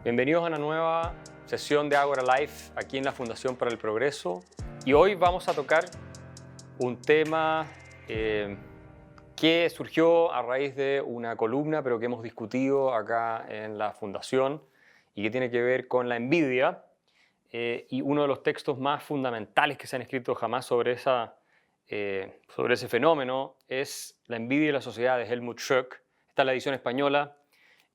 Bienvenidos a una nueva sesión de Ágora Life aquí en la Fundación para el Progreso. Y hoy vamos a tocar un tema que surgió a raíz de una columna, pero que hemos discutido acá en la Fundación y que tiene que ver con la envidia. Y uno de los textos más fundamentales que se han escrito jamás sobre ese fenómeno es La envidia y la sociedad de Helmut Schöck. Esta es la edición española.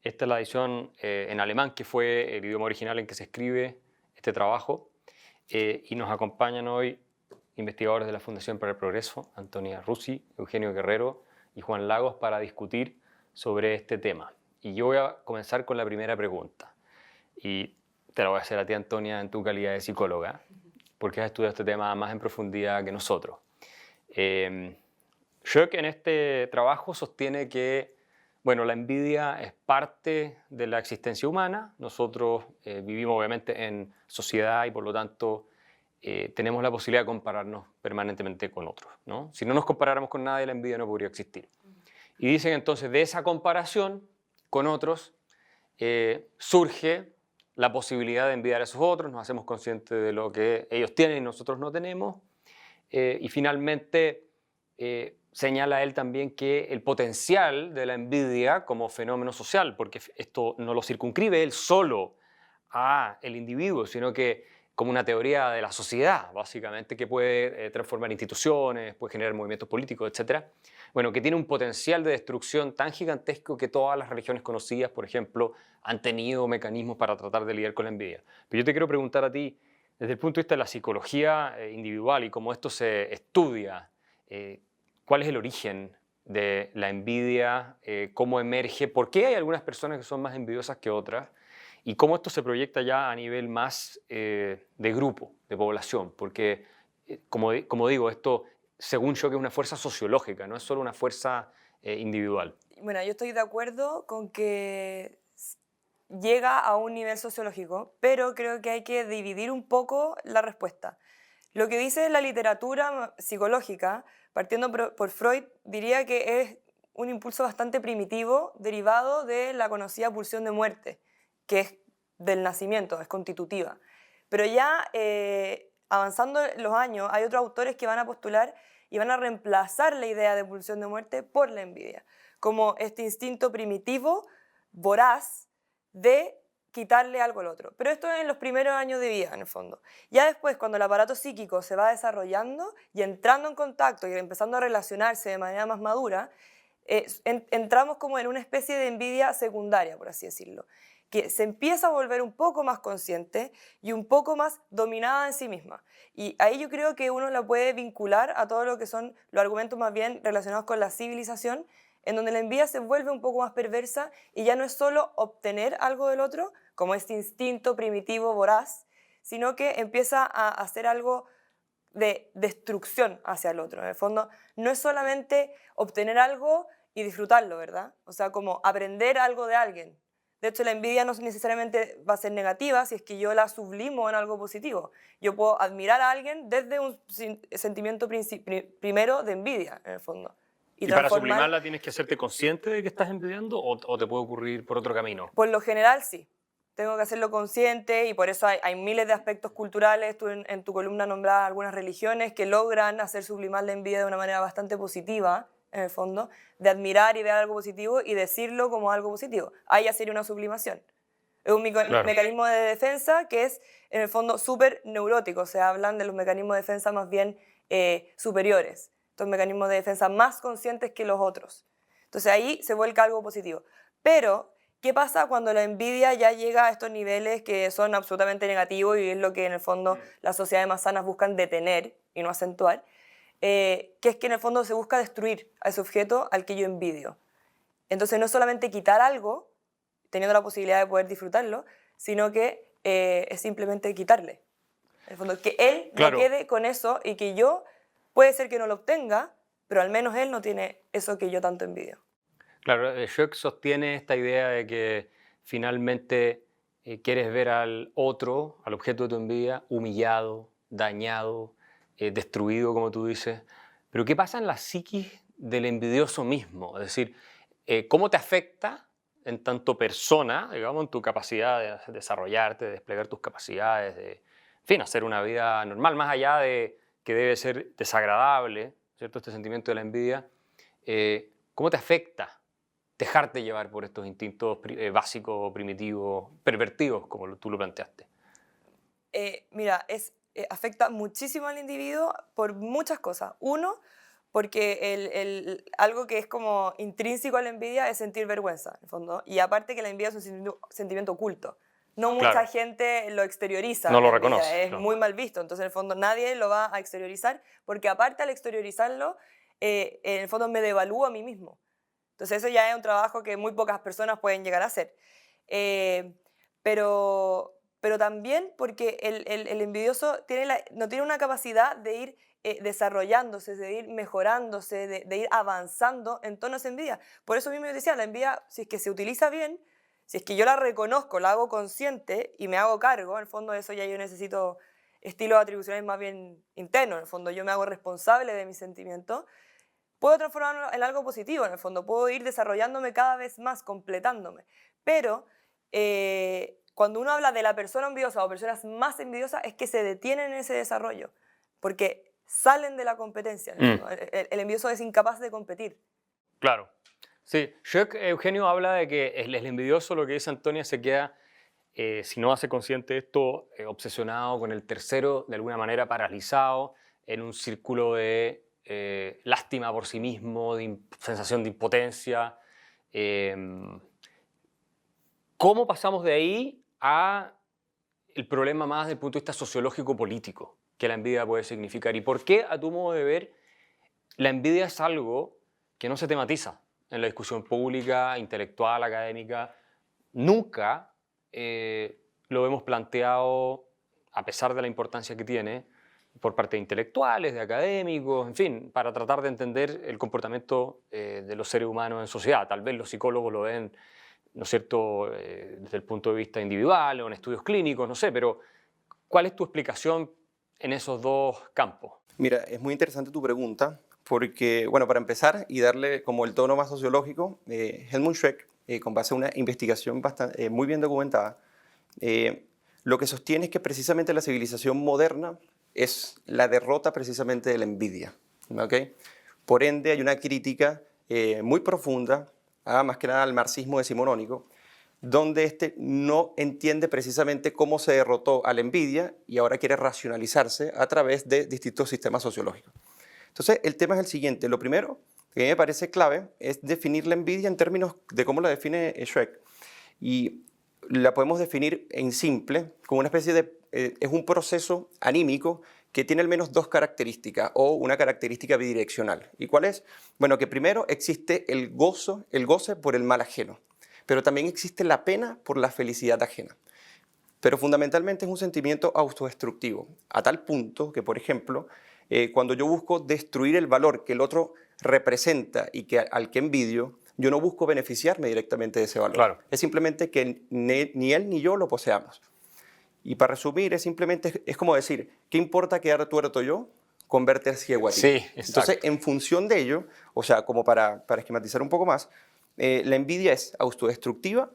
Esta es la edición en alemán, que fue el idioma original en que se escribe este trabajo. Y nos acompañan hoy investigadores de la Fundación para el Progreso, Antonia Rusi, Eugenio Guerrero y Juan Lagos, para discutir sobre este tema. Y yo voy a comenzar con la primera pregunta. Y te la voy a hacer a ti, Antonia, en tu calidad de psicóloga, porque has estudiado este tema más en profundidad que nosotros. Schöck en este trabajo sostiene que la envidia es parte de la existencia humana. Nosotros vivimos obviamente en sociedad y por lo tanto tenemos la posibilidad de compararnos permanentemente con otros, ¿no? Si no nos comparáramos con nadie, la envidia no podría existir. Y dicen entonces, de esa comparación con otros surge la posibilidad de envidiar a esos otros, nos hacemos conscientes de lo que ellos tienen y nosotros no tenemos. Y finalmente señala él también que el potencial de la envidia como fenómeno social, porque esto no lo circunscribe él solo a el individuo, sino que como una teoría de la sociedad, básicamente, que puede transformar instituciones, puede generar movimientos políticos, etc. Bueno, que tiene un potencial de destrucción tan gigantesco que todas las religiones conocidas, por ejemplo, han tenido mecanismos para tratar de lidiar con la envidia. Pero yo te quiero preguntar a ti, desde el punto de vista de la psicología individual y cómo esto se estudia, ¿cuál es el origen de la envidia? ¿Cómo emerge? ¿Por qué hay algunas personas que son más envidiosas que otras? ¿Y cómo esto se proyecta ya a nivel más de grupo, de población? Porque, como digo, esto, según yo, que es una fuerza sociológica, no es solo una fuerza individual. Bueno, yo estoy de acuerdo con que llega a un nivel sociológico, pero creo que hay que dividir un poco la respuesta. Lo que dice la literatura psicológica, partiendo por Freud, diría que es un impulso bastante primitivo derivado de la conocida pulsión de muerte, que es del nacimiento, es constitutiva. Pero ya avanzando los años, hay otros autores que van a postular y van a reemplazar la idea de pulsión de muerte por la envidia, como este instinto primitivo, voraz, de quitarle algo al otro. Pero esto es en los primeros años de vida, en el fondo. Ya después, cuando el aparato psíquico se va desarrollando y entrando en contacto y empezando a relacionarse de manera más madura, entramos como en una especie de envidia secundaria, por así decirlo, que se empieza a volver un poco más consciente y un poco más dominada en sí misma. Y ahí yo creo que uno la puede vincular a todo lo que son los argumentos más bien relacionados con la civilización, en donde la envidia se vuelve un poco más perversa y ya no es solo obtener algo del otro, como este instinto primitivo voraz, sino que empieza a hacer algo de destrucción hacia el otro. En el fondo, no es solamente obtener algo y disfrutarlo, ¿verdad? O sea, como aprender algo de alguien. De hecho, la envidia no necesariamente va a ser negativa si es que yo la sublimo en algo positivo. Yo puedo admirar a alguien desde un sentimiento primero de envidia, en el fondo. ¿Y para sublimarla tienes que hacerte consciente de que estás envidiando o te puede ocurrir por otro camino? Por lo general, sí. Tengo que hacerlo consciente y por eso hay miles de aspectos culturales. Tú en tu columna nombrabas algunas religiones que logran hacer sublimar la envidia de una manera bastante positiva, en el fondo, de admirar y ver algo positivo y decirlo como algo positivo. Ahí ya sería una sublimación. Es un mecanismo de defensa que es, en el fondo, súper neurótico. Se hablan de los mecanismos de defensa más bien superiores. Estos mecanismos de defensa más conscientes que los otros. Entonces ahí se vuelca algo positivo. Pero, ¿qué pasa cuando la envidia ya llega a estos niveles que son absolutamente negativos y es lo que en el fondo las sociedades más sanas buscan detener y no acentuar? Que es que en el fondo se busca destruir a ese objeto al que yo envidio. Entonces no es solamente quitar algo, teniendo la posibilidad de poder disfrutarlo, sino que es simplemente quitarle. En el fondo, que él no quede con eso y que yo, puede ser que no lo obtenga, pero al menos él no tiene eso que yo tanto envidio. Claro, Schöck sostiene esta idea de que finalmente quieres ver al otro, al objeto de tu envidia, humillado, dañado, destruido, como tú dices. Pero ¿qué pasa en la psiquis del envidioso mismo? Es decir, ¿cómo te afecta en tanto persona, digamos, en tu capacidad de desarrollarte, de desplegar tus capacidades, de, en fin, hacer una vida normal, más allá de que debe ser desagradable, ¿cierto? Este sentimiento de la envidia, ¿cómo te afecta dejarte llevar por estos instintos básicos, primitivos, pervertidos, como tú lo planteaste? Mira, afecta muchísimo al individuo por muchas cosas. Uno, porque algo que es como intrínseco a la envidia es sentir vergüenza, en el fondo. Y aparte que la envidia es un sentimiento oculto. No mucha Claro, gente lo exterioriza, no la lo envidia, reconoce. es Claro. muy mal visto. Entonces, en el fondo, nadie lo va a exteriorizar, porque aparte al exteriorizarlo, en el fondo me devalúo a mí mismo. Entonces, eso ya es un trabajo que muy pocas personas pueden llegar a hacer. Eh, pero también porque el envidioso no tiene una capacidad de ir desarrollándose, de ir mejorándose, de ir avanzando en tono de envidia. Por eso mismo yo decía, la envidia, si es que se utiliza bien, si es que yo la reconozco, la hago consciente y me hago cargo, en el fondo de eso ya yo necesito estilos atribucionales más bien internos, en el fondo yo me hago responsable de mis sentimientos, puedo transformarlo en algo positivo, en el fondo, puedo ir desarrollándome cada vez más, completándome. Pero cuando uno habla de la persona envidiosa o personas más envidiosas, es que se detienen en ese desarrollo, porque salen de la competencia, en el Mm, fondo. El envidioso es incapaz de competir. claro. Sí, Eugenio habla de que el envidioso, lo que dice Antonia, se queda, si no hace consciente de esto, obsesionado con el tercero, de alguna manera paralizado, en un círculo de lástima por sí mismo, de sensación de impotencia. ¿Cómo pasamos de ahí a el problema más desde el punto de vista sociológico-político que la envidia puede significar? ¿Y por qué, a tu modo de ver, la envidia es algo que no se tematiza en la discusión pública, intelectual, académica? Nunca lo hemos planteado, a pesar de la importancia que tiene, por parte de intelectuales, de académicos, en fin, para tratar de entender el comportamiento de los seres humanos en sociedad. Tal vez los psicólogos lo ven, ¿no es cierto?, desde el punto de vista individual o en estudios clínicos, no sé, pero ¿cuál es tu explicación en esos dos campos? Mira, es muy interesante tu pregunta porque, bueno, para empezar y darle como el tono más sociológico, Helmut Schreck, con base a una investigación muy bien documentada, lo que sostiene es que precisamente la civilización moderna es la derrota precisamente de la envidia, ¿ok? Por ende, hay una crítica muy profunda, más que nada al marxismo decimonónico, donde este no entiende precisamente cómo se derrotó a la envidia y ahora quiere racionalizarse a través de distintos sistemas sociológicos. Entonces, el tema es el siguiente. Lo primero que me parece clave es definir la envidia en términos de cómo la define Schreck. Y la podemos definir en simple, como una especie de... es un proceso anímico que tiene al menos dos características o una característica bidireccional. ¿Y cuál es? Bueno, que primero existe el goce por el mal ajeno, pero también existe la pena por la felicidad ajena. Pero fundamentalmente es un sentimiento autodestructivo, a tal punto que, por ejemplo, cuando yo busco destruir el valor que el otro representa y al que envidio, yo no busco beneficiarme directamente de ese valor. Claro. Es simplemente que ni él ni yo lo poseamos. Y para resumir, es como decir, ¿qué importa quedar tuerto yo con verte ciego a ti? Sí, exacto. Entonces, en función de ello, o sea, como para esquematizar un poco más, la envidia es autodestructiva,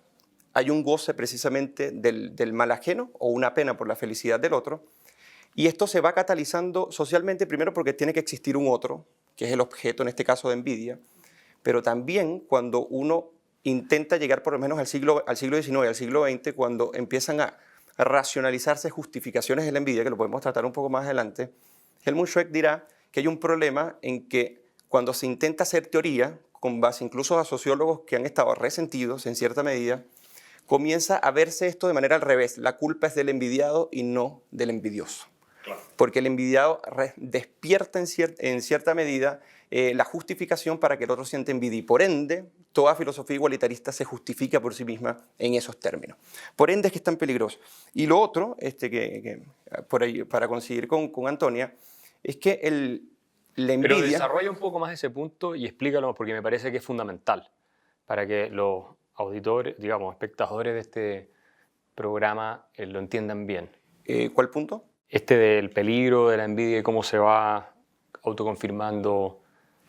hay un goce precisamente del mal ajeno o una pena por la felicidad del otro, y esto se va catalizando socialmente primero porque tiene que existir un otro, que es el objeto en este caso de envidia, pero también cuando uno intenta llegar por lo menos al siglo XIX, al siglo XX, cuando empiezan a racionalizarse justificaciones de la envidia, que lo podemos tratar un poco más adelante, Helmut Schreck dirá que hay un problema en que cuando se intenta hacer teoría, con base incluso a sociólogos que han estado resentidos en cierta medida, comienza a verse esto de manera al revés. La culpa es del envidiado y no del envidioso. Claro. Porque el envidiado despierta en cierta medida la justificación para que el otro sienta envidia y por ende toda filosofía igualitarista se justifica por sí misma en esos términos. Por ende es que es tan peligroso. Y lo otro, por ahí, para coincidir con Antonia, es que la envidia... Pero desarrolla un poco más ese punto y explícalo porque me parece que es fundamental para que los auditores, digamos, espectadores de este programa lo entiendan bien. ¿Cuál punto? Este del peligro de la envidia y cómo se va autoconfirmando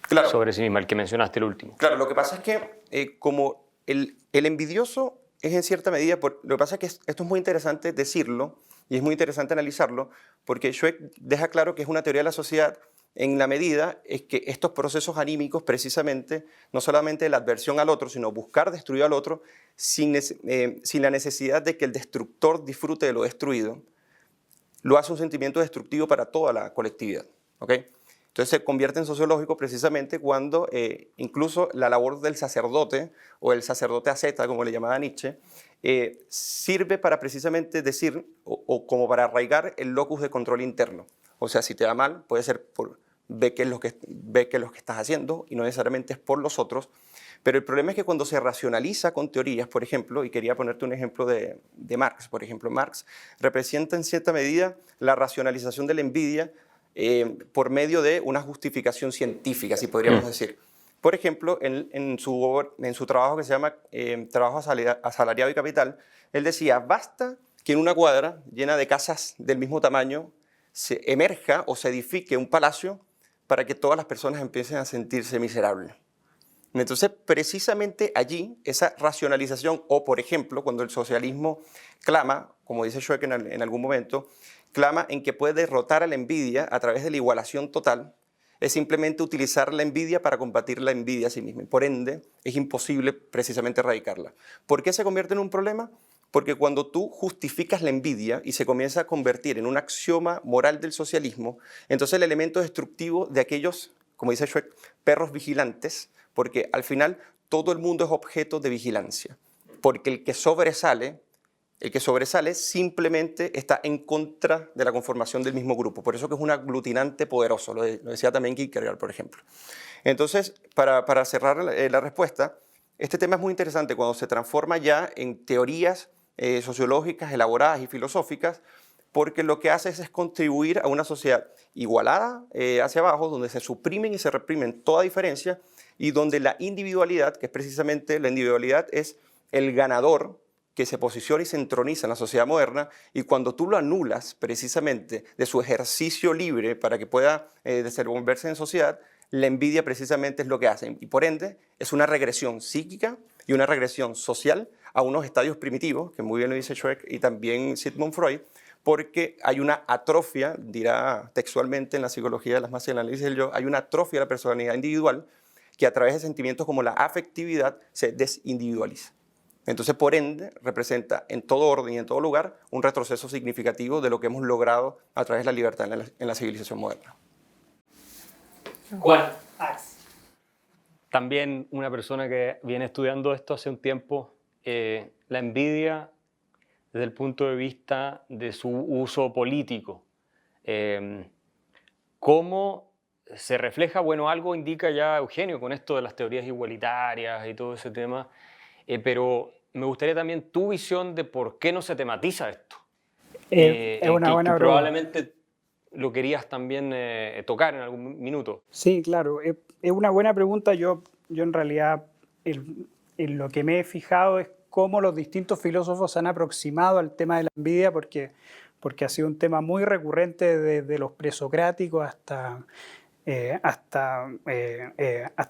claro. sobre sí misma, el que mencionaste, el último. Claro, lo que pasa es que como el envidioso es en cierta medida, lo que pasa es que esto es muy interesante decirlo y es muy interesante analizarlo, porque Schweck deja claro que es una teoría de la sociedad en la medida es que estos procesos anímicos, precisamente, no solamente la adversión al otro, sino buscar destruir al otro sin la necesidad de que el destructor disfrute de lo destruido, lo hace un sentimiento destructivo para toda la colectividad. ¿Okay? Entonces se convierte en sociológico precisamente cuando incluso la labor del sacerdote o el sacerdote asceta, como le llamaba Nietzsche, sirve para precisamente decir o como para arraigar el locus de control interno. O sea, si te da mal, puede ser por ve qué es lo que estás haciendo y no necesariamente es por los otros. Pero el problema es que cuando se racionaliza con teorías, por ejemplo, y quería ponerte un ejemplo de Marx, por ejemplo, Marx representa en cierta medida la racionalización de la envidia por medio de una justificación científica, si podríamos decir. Por ejemplo, en su trabajo que se llama Trabajo asalariado y capital, él decía, basta que en una cuadra llena de casas del mismo tamaño se emerja o se edifique un palacio para que todas las personas empiecen a sentirse miserables. Entonces, precisamente allí, esa racionalización, o por ejemplo, cuando el socialismo clama, como dice Schweck en algún momento, clama en que puede derrotar a la envidia a través de la igualación total, es simplemente utilizar la envidia para combatir la envidia a sí misma. Por ende, es imposible precisamente erradicarla. ¿Por qué se convierte en un problema? Porque cuando tú justificas la envidia y se comienza a convertir en un axioma moral del socialismo, entonces el elemento destructivo de aquellos, como dice Schweck, perros vigilantes, porque al final todo el mundo es objeto de vigilancia, porque el que sobresale simplemente está en contra de la conformación del mismo grupo. Por eso que es un aglutinante poderoso, lo decía también Kierkegaard, por ejemplo. Entonces, para cerrar la respuesta, este tema es muy interesante cuando se transforma ya en teorías sociológicas, elaboradas y filosóficas, porque lo que hace es contribuir a una sociedad igualada hacia abajo, donde se suprimen y se reprimen toda diferencia y donde la individualidad, que es precisamente la individualidad, es el ganador que se posiciona y se entroniza en la sociedad moderna, y cuando tú lo anulas precisamente de su ejercicio libre para que pueda desenvolverse en sociedad, la envidia precisamente es lo que hace. Y por ende es una regresión psíquica y una regresión social a unos estadios primitivos, que muy bien lo dice Schweck y también Sigmund Freud, porque hay una atrofia, dirá textualmente en la psicología de las masas y el análisis del yo, hay una atrofia de la personalidad individual que a través de sentimientos como la afectividad se desindividualiza. Entonces, por ende, representa en todo orden y en todo lugar un retroceso significativo de lo que hemos logrado a través de la libertad en la civilización moderna. Juan. También una persona que viene estudiando esto hace un tiempo, la envidia desde el punto de vista de su uso político. ¿Cómo se refleja? Bueno, algo indica ya Eugenio con esto de las teorías igualitarias y todo ese tema, pero me gustaría también tu visión de por qué no se tematiza esto. Es una buena pregunta. Probablemente lo querías también tocar en algún minuto. Sí, claro, es una buena pregunta. Yo en realidad en lo que me he fijado es cómo los distintos filósofos se han aproximado al tema de la envidia, porque ha sido un tema muy recurrente desde los presocráticos hasta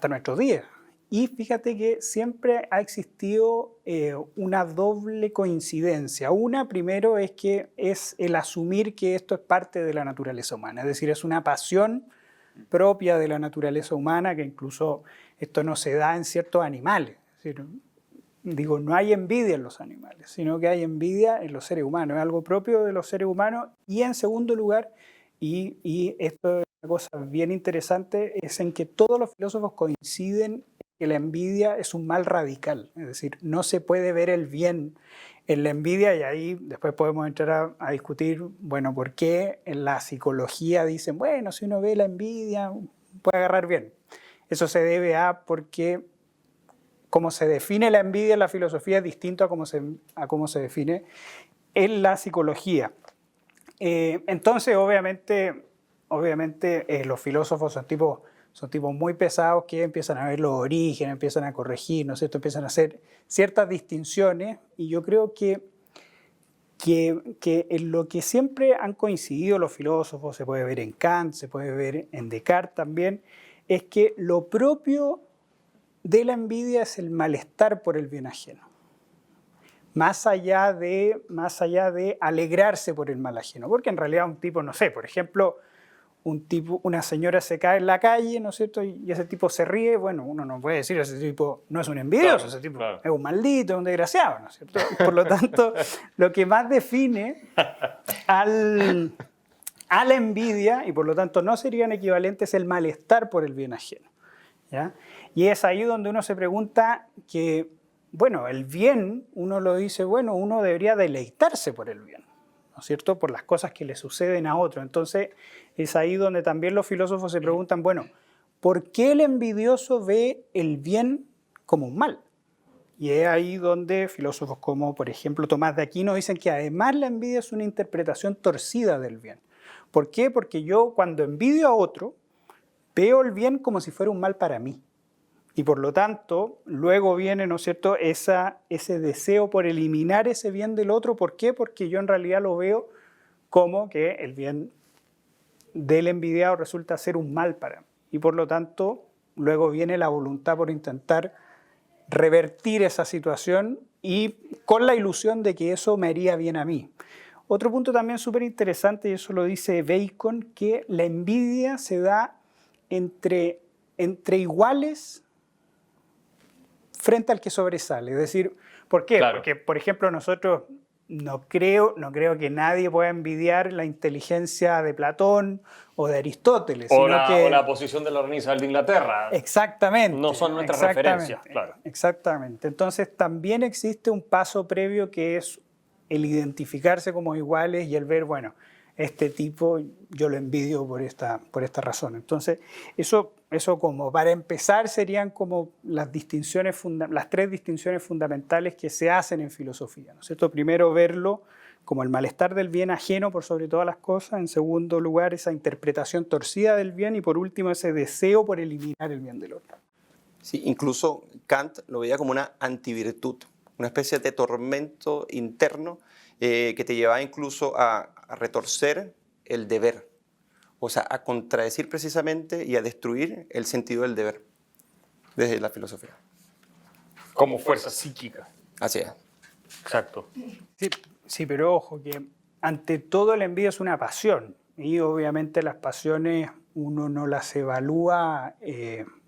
nuestros días. Y fíjate que siempre ha existido una doble coincidencia. Una, primero, es que es el asumir que esto es parte de la naturaleza humana, es decir, es una pasión propia de la naturaleza humana, que incluso esto no se da en ciertos animales. Es decir, digo, no hay envidia en los animales, sino que hay envidia en los seres humanos, es algo propio de los seres humanos. Y en segundo lugar, y esto es una cosa bien interesante, es en que todos los filósofos coinciden que la envidia es un mal radical, es decir, no se puede ver el bien en la envidia, y ahí después podemos entrar a discutir, bueno, por qué en la psicología dicen, bueno, si uno ve la envidia puede agarrar bien. Eso se debe a porque cómo se define la envidia en la filosofía es distinto a cómo se define en la psicología. Entonces, obviamente los filósofos son tipos muy pesados que empiezan a ver los orígenes, empiezan a corregir, ¿no es cierto? Empiezan a hacer ciertas distinciones, y yo creo que en lo que siempre han coincidido los filósofos, se puede ver en Kant, se puede ver en Descartes también, es que lo propio de la envidia es el malestar por el bien ajeno. Más allá de alegrarse por el mal ajeno. Porque en realidad un tipo, no sé, por ejemplo, una señora se cae en la calle, ¿no es cierto? Y ese tipo se ríe, bueno, uno no puede decir, ese tipo no es un envidioso, ese tipo es un maldito, es un desgraciado, ¿no es cierto? Por lo tanto, lo que más define a la envidia, y por lo tanto no serían equivalentes, el malestar por el bien ajeno, ¿ya? Y es ahí donde uno se pregunta que, bueno, el bien, uno lo dice, bueno, uno debería deleitarse por el bien, ¿no es cierto?, por las cosas que le suceden a otro. Entonces, es ahí donde también los filósofos se preguntan, bueno, ¿por qué el envidioso ve el bien como un mal? Y es ahí donde filósofos como, por ejemplo, Tomás de Aquino dicen que además la envidia es una interpretación torcida del bien. ¿Por qué? Porque yo cuando envidio a otro, veo el bien como si fuera un mal para mí. Y por lo tanto, luego viene, ¿no es cierto?, ese deseo por eliminar ese bien del otro. ¿Por qué? Porque yo en realidad lo veo como que el bien del envidiado resulta ser un mal para mí. Y por lo tanto, luego viene la voluntad por intentar revertir esa situación y con la ilusión de que eso me haría bien a mí. Otro punto también súper interesante, y eso lo dice Bacon, que la envidia se da entre iguales frente al que sobresale. Es decir, ¿por qué? Claro. Porque, por ejemplo, nosotros no creo que nadie pueda envidiar la inteligencia de Platón o de Aristóteles. O la posición de la Reina Isabel de Inglaterra. Exactamente. No son nuestras referencias, claro. Exactamente. Entonces, también existe un paso previo que es el identificarse como iguales y el ver, bueno, este tipo yo lo envidio por esta razón. Entonces, eso como para empezar serían como las tres distinciones fundamentales que se hacen en filosofía, ¿no es cierto? Primero, verlo como el malestar del bien ajeno por sobre todas las cosas. En segundo lugar, esa interpretación torcida del bien. Y por último, ese deseo por eliminar el bien del otro. Sí, incluso Kant lo veía como una antivirtud, una especie de tormento interno que te llevaba incluso a retorcer el deber, o sea, a contradecir precisamente y a destruir el sentido del deber desde la filosofía. Como fuerza psíquica. Así es. Exacto. Sí, pero ojo, que ante todo la envidia es una pasión y obviamente las pasiones uno no las evalúa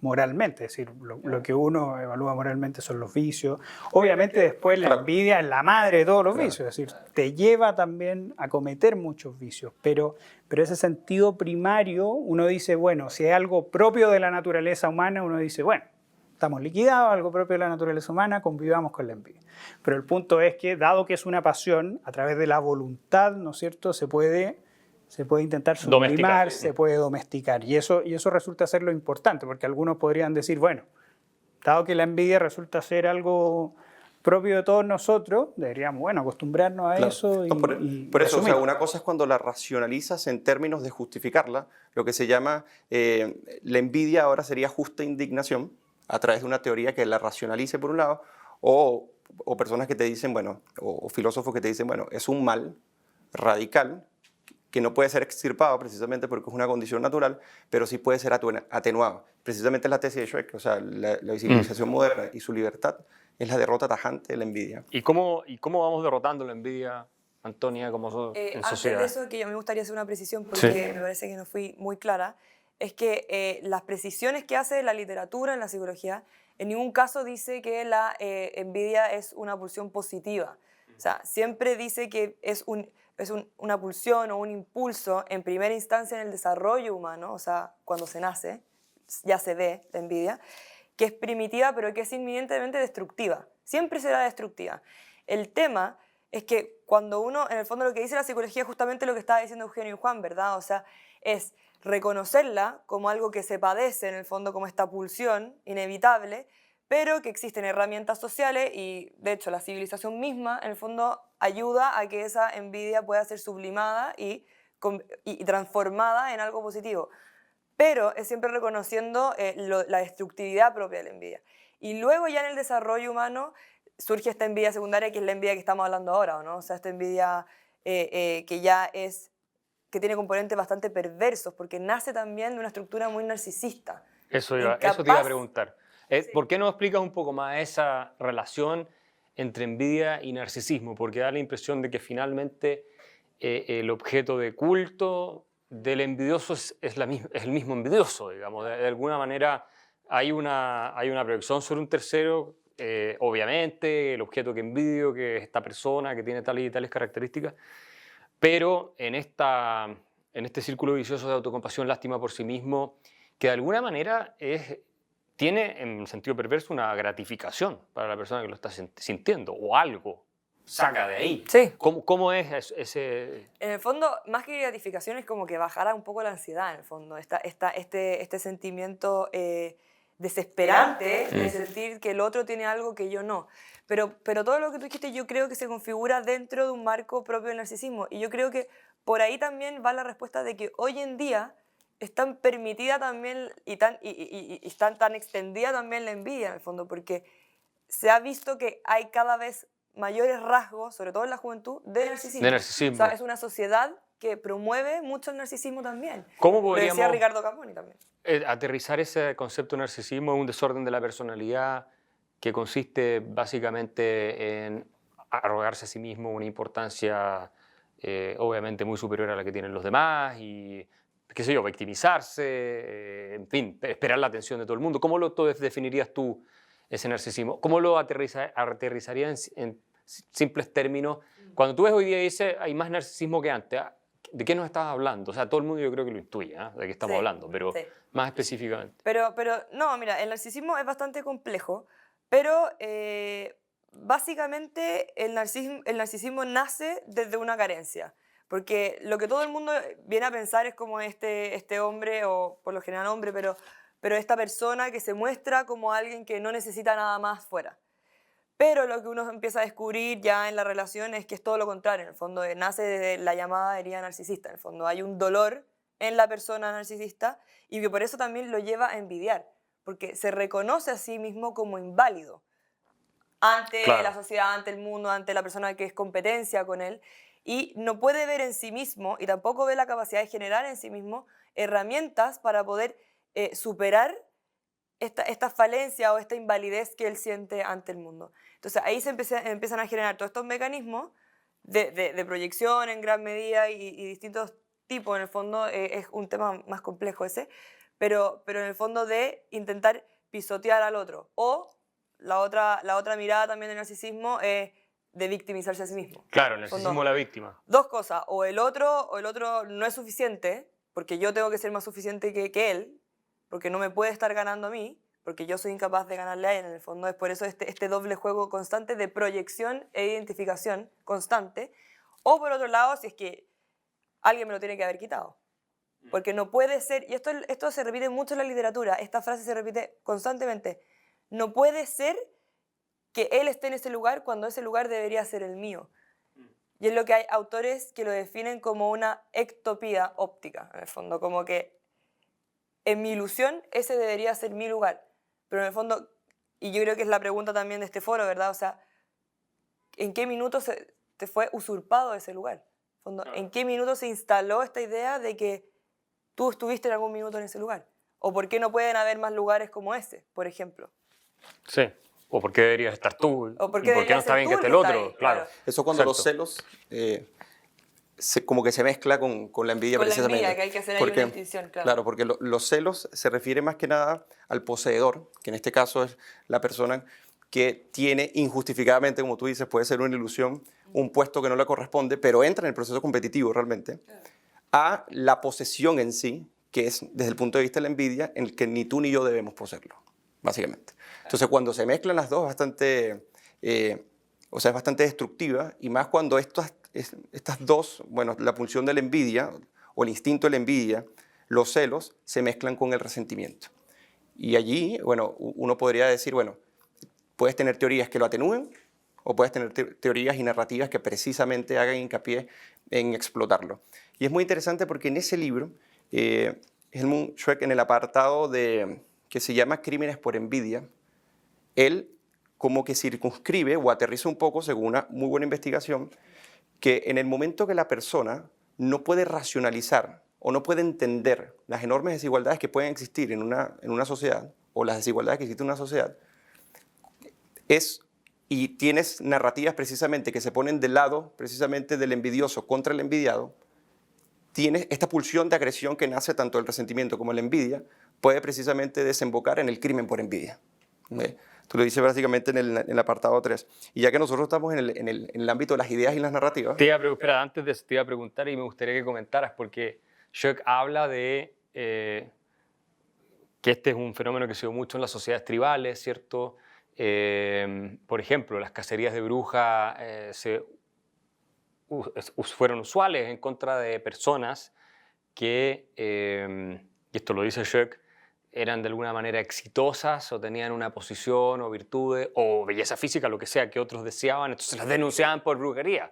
moralmente, es decir, lo que uno evalúa moralmente son los vicios. Obviamente después la envidia es la madre de todos los vicios, es decir, te lleva también a cometer muchos vicios, pero ese sentido primario, uno dice, bueno, si es algo propio de la naturaleza humana, uno dice, bueno, estamos liquidados, algo propio de la naturaleza humana, convivamos con la envidia. Pero el punto es que, dado que es una pasión, a través de la voluntad, ¿no es cierto?, se puede intentar sublimar, se puede domesticar. Y eso resulta ser lo importante, porque algunos podrían decir, bueno, dado que la envidia resulta ser algo propio de todos nosotros, deberíamos, bueno, acostumbrarnos a eso. Por eso, o sea, una cosa es cuando la racionalizas en términos de justificarla, lo que se llama la envidia ahora sería justa indignación, a través de una teoría que la racionalice por un lado, o personas que te dicen, bueno, o filósofos que te dicen, bueno, es un mal radical que no puede ser extirpado precisamente porque es una condición natural, pero sí puede ser atenuado. Precisamente es la tesis de Schweck, o sea, la civilización moderna y su libertad es la derrota tajante de la envidia. ¿Y cómo vamos derrotando la envidia, Antonia, como en sociedad? Antes de eso, que yo me gustaría hacer una precisión porque me parece que no fui muy clara, es que las precisiones que hace la literatura en la psicología en ningún caso dice que la envidia es una pulsión positiva. O sea, siempre dice que es una pulsión o un impulso en primera instancia en el desarrollo humano, o sea, cuando se nace, ya se ve la envidia, que es primitiva pero que es inminentemente destructiva. Siempre será destructiva. El tema es que cuando uno, en el fondo lo que dice la psicología es justamente lo que estaba diciendo Eugenio y Juan, ¿verdad? O sea, es reconocerla como algo que se padece, en el fondo como esta pulsión inevitable, pero que existen herramientas sociales y, de hecho, la civilización misma, en el fondo, ayuda a que esa envidia pueda ser sublimada y transformada en algo positivo. Pero es siempre reconociendo la destructividad propia de la envidia. Y luego ya en el desarrollo humano surge esta envidia secundaria, que es la envidia que estamos hablando ahora, ¿o no? O sea, esta envidia que ya que tiene componentes bastante perversos, porque nace también de una estructura muy narcisista. Eso te iba a preguntar. ¿Por qué no explicas un poco más esa relación entre envidia y narcisismo? Porque da la impresión de que finalmente el objeto de culto del envidioso es el mismo envidioso, digamos. De alguna manera hay una proyección sobre un tercero, obviamente, el objeto que envidio, que es esta persona que tiene tales y tales características, pero en este círculo vicioso de autocompasión, lástima por sí mismo, que de alguna manera tiene, en sentido perverso, una gratificación para la persona que lo está sintiendo, o algo saca de ahí. Sí. ¿Cómo es ese...? En el fondo, más que gratificación, es como que bajara un poco la ansiedad, en el fondo. Este sentimiento desesperante de sentir que el otro tiene algo que yo no. Pero todo lo que tú dijiste, yo creo que se configura dentro de un marco propio del narcisismo. Y yo creo que por ahí también va la respuesta de que hoy en día es tan permitida también y tan extendida también la envidia, en el fondo, porque se ha visto que hay cada vez mayores rasgos, sobre todo en la juventud, de narcisismo. De narcisismo. O sea, es una sociedad que promueve mucho el narcisismo también. ¿Cómo Lo decía podríamos Ricardo Caponi también. aterrizar ese concepto de narcisismo en un desorden de la personalidad que consiste básicamente en arrogarse a sí mismo una importancia obviamente muy superior a la que tienen los demás y, qué sé yo, victimizarse, en fin, esperar la atención de todo el mundo? ¿Cómo lo definirías tú ese narcisismo? ¿Cómo lo aterrizarías en simples términos? Cuando tú ves hoy día y dices, hay más narcisismo que antes, ¿de qué nos estás hablando? O sea, todo el mundo yo creo que lo intuye, ¿eh? De qué estamos hablando, pero más específicamente. Pero no, mira, el narcisismo es bastante complejo, pero básicamente el narcisismo nace desde una carencia. Porque lo que todo el mundo viene a pensar es como este hombre, o por lo general hombre, pero esta persona que se muestra como alguien que no necesita nada más fuera. Pero lo que uno empieza a descubrir ya en la relación es que es todo lo contrario. En el fondo nace desde la llamada herida narcisista. En el fondo hay un dolor en la persona narcisista y que por eso también lo lleva a envidiar. Porque se reconoce a sí mismo como inválido ante la sociedad, ante el mundo, ante la persona que es competencia con él. Y no puede ver en sí mismo, y tampoco ve la capacidad de generar en sí mismo herramientas para poder superar esta falencia o esta invalidez que él siente ante el mundo. Entonces ahí se empiezan a generar todos estos mecanismos de proyección en gran medida y distintos tipos. En el fondo es un tema más complejo ese, pero en el fondo de intentar pisotear al otro. O la otra mirada también del narcisismo es de victimizarse a sí mismo. Claro, el narcisismo de la víctima. Dos cosas, o el otro no es suficiente, porque yo tengo que ser más suficiente que él, porque no me puede estar ganando a mí, porque yo soy incapaz de ganarle a él. En el fondo es por eso este doble juego constante de proyección e identificación constante. O por otro lado, si es que alguien me lo tiene que haber quitado. Porque no puede ser, y esto se repite mucho en la literatura, esta frase se repite constantemente, no puede ser que él esté en ese lugar cuando ese lugar debería ser el mío. Y es lo que hay autores que lo definen como una ectopía óptica, en el fondo, como que en mi ilusión ese debería ser mi lugar. Pero en el fondo, y yo creo que es la pregunta también de este foro, ¿verdad? O sea, ¿en qué minuto te fue usurpado ese lugar? En el fondo, ¿en qué minuto se instaló esta idea de que tú estuviste en algún minuto en ese lugar? ¿O por qué no pueden haber más lugares como ese, por ejemplo? Sí. ¿O por qué deberías estar tú? ¿O por qué no está bien que esté el otro? Claro. Eso cuando Exacto. los celos como que se mezcla con la envidia con precisamente. La envidia, que hay que hacer ahí una distinción, claro. Claro, porque los celos se refiere más que nada al poseedor, que en este caso es la persona que tiene injustificadamente, como tú dices, puede ser una ilusión, un puesto que no le corresponde, pero entra en el proceso competitivo realmente, a la posesión en sí, que es desde el punto de vista de la envidia, en el que ni tú ni yo debemos poseerlo, básicamente. Entonces, cuando se mezclan las dos, es bastante destructiva, y más cuando estas dos, bueno, la pulsión de la envidia, o el instinto de la envidia, los celos, se mezclan con el resentimiento. Y allí, bueno, uno podría decir, bueno, puedes tener teorías que lo atenúen, o puedes tener teorías y narrativas que precisamente hagan hincapié en explotarlo. Y es muy interesante porque en ese libro, Helmut Schweck, en el apartado que se llama Crímenes por envidia, él como que circunscribe o aterriza un poco, según una muy buena investigación, que en el momento que la persona no puede racionalizar o no puede entender las enormes desigualdades que pueden existir en una sociedad, o las desigualdades que existen en una sociedad, y tienes narrativas precisamente que se ponen del lado precisamente del envidioso contra el envidiado, tienes esta pulsión de agresión que nace tanto del resentimiento como la envidia, puede precisamente desembocar en el crimen por envidia. Tú lo dices básicamente en el apartado 3. Y ya que nosotros estamos en el ámbito de las ideas y las narrativas... Espera, antes de eso te iba a preguntar y me gustaría que comentaras, porque Schoeck habla de que este es un fenómeno que se dio mucho en las sociedades tribales, ¿cierto? Por ejemplo, las cacerías de brujas fueron usuales en contra de personas que, y esto lo dice Schoeck, eran de alguna manera exitosas o tenían una posición o virtudes o belleza física, lo que sea que otros deseaban, entonces las denunciaban por brujería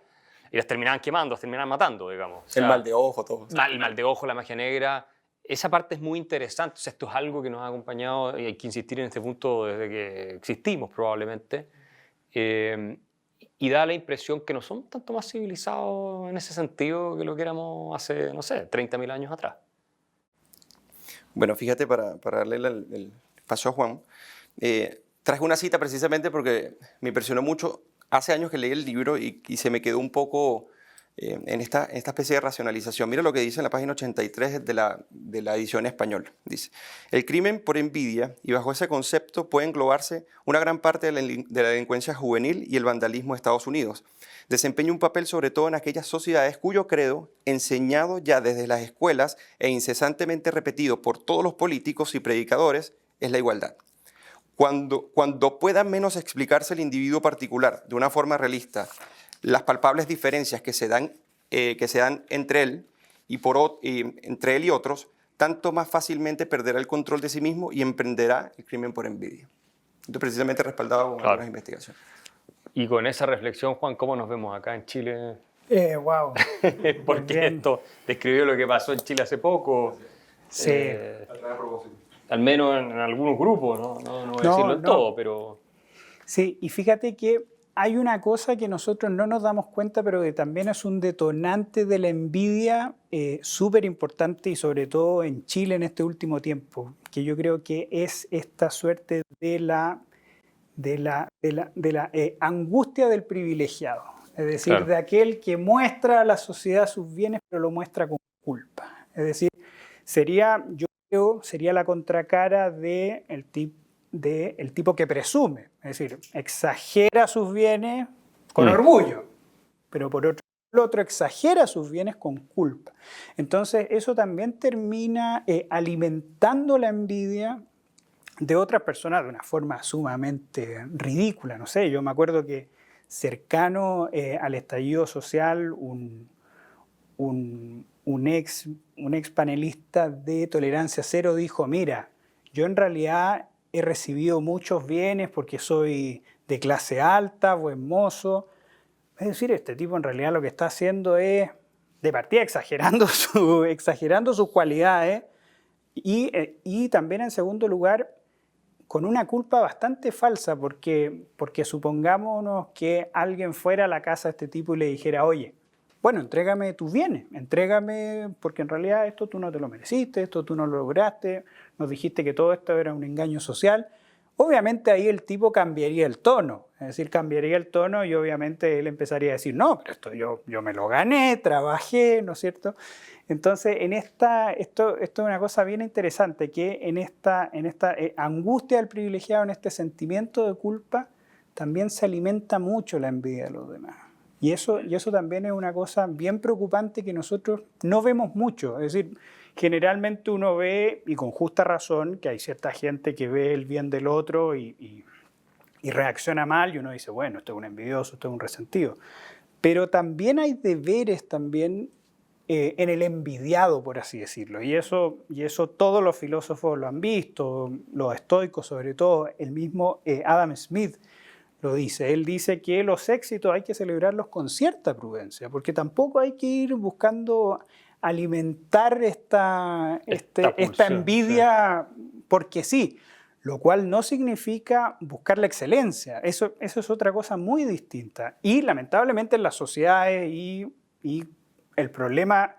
y las terminaban quemando, las terminaban matando, digamos. O sea, el mal de ojo, todo. El mal de ojo, la magia negra, esa parte es muy interesante. O sea, esto es algo que nos ha acompañado y hay que insistir en este punto desde que existimos probablemente. Y da la impresión que no somos tanto más civilizados en ese sentido que lo que éramos hace, no sé, 30.000 años atrás. Bueno, fíjate, para darle el paso a Juan, traje una cita precisamente porque me impresionó mucho. Hace años que leí el libro y se me quedó un poco en esta especie de racionalización. Mira lo que dice en la página 83 de la edición español. Dice, el crimen por envidia, y bajo ese concepto puede englobarse una gran parte de la delincuencia juvenil y el vandalismo de Estados Unidos. Desempeña un papel sobre todo en aquellas sociedades cuyo credo, enseñado ya desde las escuelas e incesantemente repetido por todos los políticos y predicadores, es la igualdad. Cuando pueda menos explicarse el individuo particular de una forma realista, las palpables diferencias que se dan entre él entre él y otros, tanto más fácilmente perderá el control de sí mismo y emprenderá el crimen por envidia. Esto precisamente respaldado con algunas investigaciones. Y con esa reflexión, Juan, ¿cómo nos vemos acá en Chile? Wow. Porque esto describió lo que pasó en Chile hace poco. Sí. Al menos en algunos grupos, no voy a decirlo en todo, pero... Sí, y fíjate que hay una cosa que nosotros no nos damos cuenta, pero que también es un detonante de la envidia súper importante y sobre todo en Chile en este último tiempo, que yo creo que es esta suerte de la angustia del privilegiado, es decir, claro, de aquel que muestra a la sociedad sus bienes, pero lo muestra con culpa. Es decir, yo creo, sería la contracara del tipo que presume, es decir, exagera sus bienes con orgullo, pero por el otro exagera sus bienes con culpa. Entonces eso también termina alimentando la envidia de otras personas de una forma sumamente ridícula. No sé, yo me acuerdo que cercano al estallido social, un ex panelista de Tolerancia Cero dijo, mira, yo en realidad he recibido muchos bienes porque soy de clase alta, buen mozo. Es decir, este tipo en realidad lo que está haciendo es, de partida, exagerando sus cualidades y también en segundo lugar, con una culpa bastante falsa, porque supongámonos que alguien fuera a la casa de este tipo y le dijera, oye, bueno, entrégame tus bienes, entrégame, porque en realidad esto tú no te lo mereciste, esto tú no lo lograste, nos dijiste que todo esto era un engaño social. Obviamente ahí el tipo cambiaría el tono, es decir, cambiaría el tono y obviamente él empezaría a decir, no, pero esto yo me lo gané, trabajé, ¿no es cierto? Entonces, esto es una cosa bien interesante, que en esta angustia del privilegiado, en este sentimiento de culpa, también se alimenta mucho la envidia de los demás. Y eso también es una cosa bien preocupante que nosotros no vemos mucho. Es decir, generalmente uno ve, y con justa razón, que hay cierta gente que ve el bien del otro y reacciona mal y uno dice, bueno, esto es un envidioso, esto es un resentido. Pero también hay deberes también en el envidiado, por así decirlo. Y eso todos los filósofos lo han visto, los estoicos sobre todo, el mismo Adam Smith lo dice. Él dice que los éxitos hay que celebrarlos con cierta prudencia, porque tampoco hay que ir buscando alimentar esta envidia porque sí, lo cual no significa buscar la excelencia. Eso es otra cosa muy distinta. Y lamentablemente en las sociedades y el problema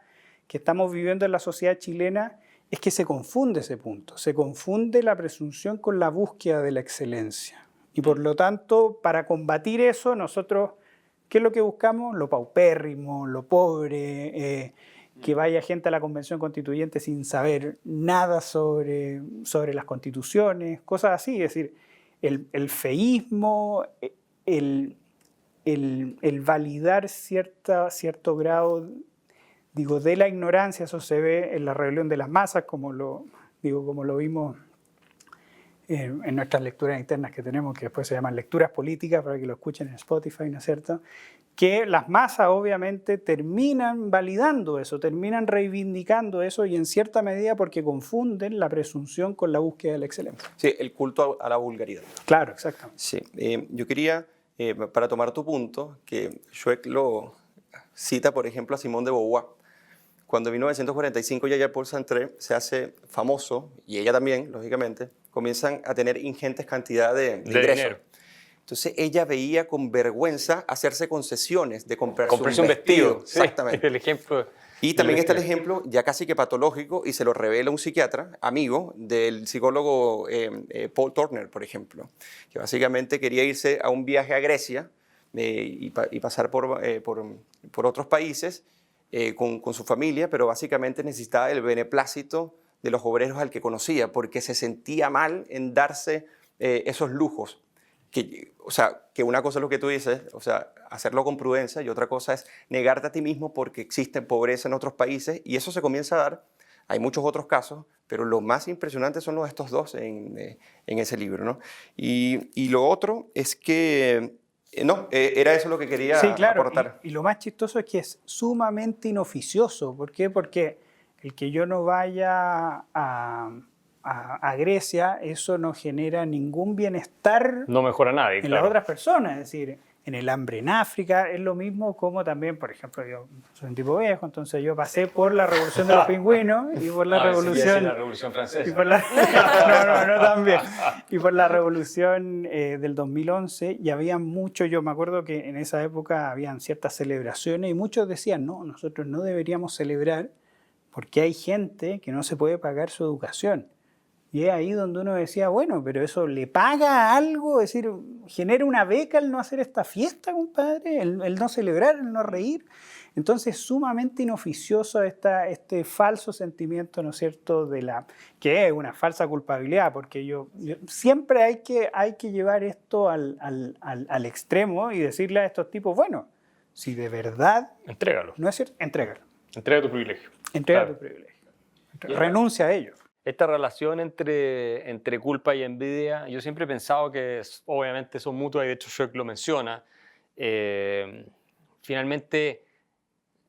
que estamos viviendo en la sociedad chilena es que se confunde ese punto, se confunde la presunción con la búsqueda de la excelencia. Y por lo tanto, para combatir eso, nosotros, ¿qué es lo que buscamos? Lo paupérrimo, lo pobre, que vaya gente a la Convención Constituyente sin saber nada sobre las constituciones, cosas así. Es decir, el feísmo, el validar cierto grado, digo, de la ignorancia, eso se ve en la rebelión de las masas, como lo vimos en nuestras lecturas internas que tenemos, que después se llaman lecturas políticas, para que lo escuchen en Spotify, ¿no es cierto? Que las masas obviamente terminan validando eso, terminan reivindicando eso y en cierta medida porque confunden la presunción con la búsqueda de la excelencia. Sí, el culto a la vulgaridad. Claro, exactamente. Sí, yo quería, para tomar tu punto, que Schweck lo cita, por ejemplo, a Simone de Beauvoir. Cuando en 1945 Jean Paul Sartre se hace famoso, y ella también, lógicamente, comienzan a tener ingentes cantidades de ingresos. dinero. Entonces ella veía con vergüenza hacerse concesiones de comprarse Comprarse un vestido. Exactamente. Sí, el ejemplo. Y también está el ejemplo ya casi que patológico, y se lo revela un psiquiatra, amigo del psicólogo Paul Turner, por ejemplo, que básicamente quería irse a un viaje a Grecia y pasar por otros países con su familia, pero básicamente necesitaba el beneplácito de los obreros al que conocía, porque se sentía mal en darse esos lujos. O sea, que una cosa es lo que tú dices, o sea, hacerlo con prudencia, y otra cosa es negarte a ti mismo porque existe pobreza en otros países, y eso se comienza a dar. Hay muchos otros casos, pero lo más impresionante son estos dos en ese libro, ¿no? Y lo otro es que, era eso lo que quería Sí, claro, aportar. y lo más chistoso es que es sumamente inoficioso. ¿Por qué? Porque el que yo no vaya a Grecia, eso no genera ningún bienestar No mejora nadie, en claro. las otras personas. Es decir, en el hambre en África es lo mismo como también, por ejemplo, yo soy un tipo viejo, entonces yo pasé por la revolución de los pingüinos y por la revolución... la Revolución Francesa. Y por la, no también. Y por la revolución del 2011, y había mucho, yo me acuerdo que en esa época habían ciertas celebraciones y muchos decían, no, nosotros no deberíamos celebrar porque hay gente que no se puede pagar su educación. Y es ahí donde uno decía, bueno, pero eso le paga algo, es decir, genera una beca el no hacer esta fiesta, compadre, el no celebrar, el no reír. Entonces, sumamente inoficioso este falso sentimiento, ¿no es cierto?, que es una falsa culpabilidad, porque siempre hay que llevar esto al extremo y decirle a estos tipos, bueno, si de verdad Entrégalo. no es cierto, entrégalo. Entrega tu privilegio. Entrega Claro. tu privilegio. Renuncia a ello. Esta relación entre culpa y envidia, yo siempre he pensado que obviamente son mutuas, y de hecho Schweck lo menciona. Finalmente,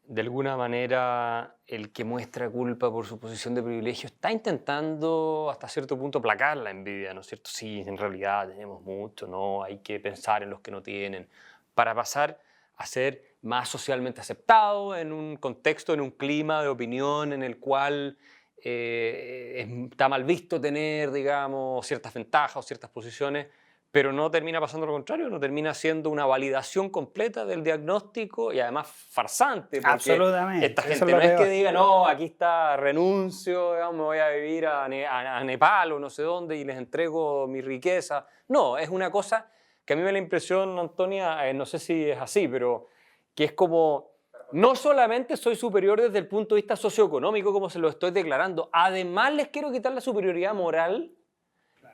de alguna manera, el que muestra culpa por su posición de privilegio está intentando hasta cierto punto aplacar la envidia, ¿no es cierto? Sí, en realidad tenemos mucho, ¿no? Hay que pensar en los que no tienen, para pasar a ser más socialmente aceptado en un contexto, en un clima de opinión en el cual está mal visto tener, digamos, ciertas ventajas o ciertas posiciones, pero no termina pasando lo contrario, no termina siendo una validación completa del diagnóstico, y además farsante, porque Absolutamente. esta Eso gente es lo no es peor. que diga, no, aquí está, renuncio, digamos, me voy a vivir a Nepal o no sé dónde y les entrego mi riqueza. No, es una cosa que a mí me da la impresión, Antonia, no sé si es así, pero que es como, no solamente soy superior desde el punto de vista socioeconómico, como se lo estoy declarando, además les quiero quitar la superioridad moral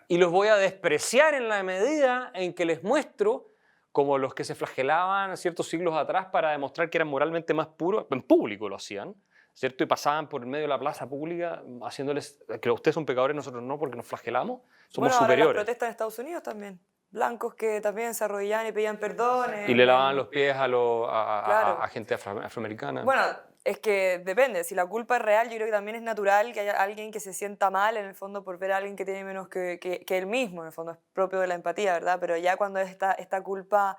y los voy a despreciar en la medida en que les muestro, como los que se flagelaban ciertos siglos atrás para demostrar que eran moralmente más puros, en público lo hacían, ¿cierto? Y pasaban por medio de la plaza pública haciéndoles que ustedes son pecadores, nosotros no, porque nos flagelamos, somos Bueno, ahora las superiores. protestas en Estados Unidos también. Blancos que también se arrodillaban y pedían perdón. Y le lavaban los pies a Claro. gente afroamericana. Bueno, es que depende. Si la culpa es real, yo creo que también es natural que haya alguien que se sienta mal, en el fondo, por ver a alguien que tiene menos que él mismo. En el fondo es propio de la empatía, ¿verdad? Pero ya cuando es esta culpa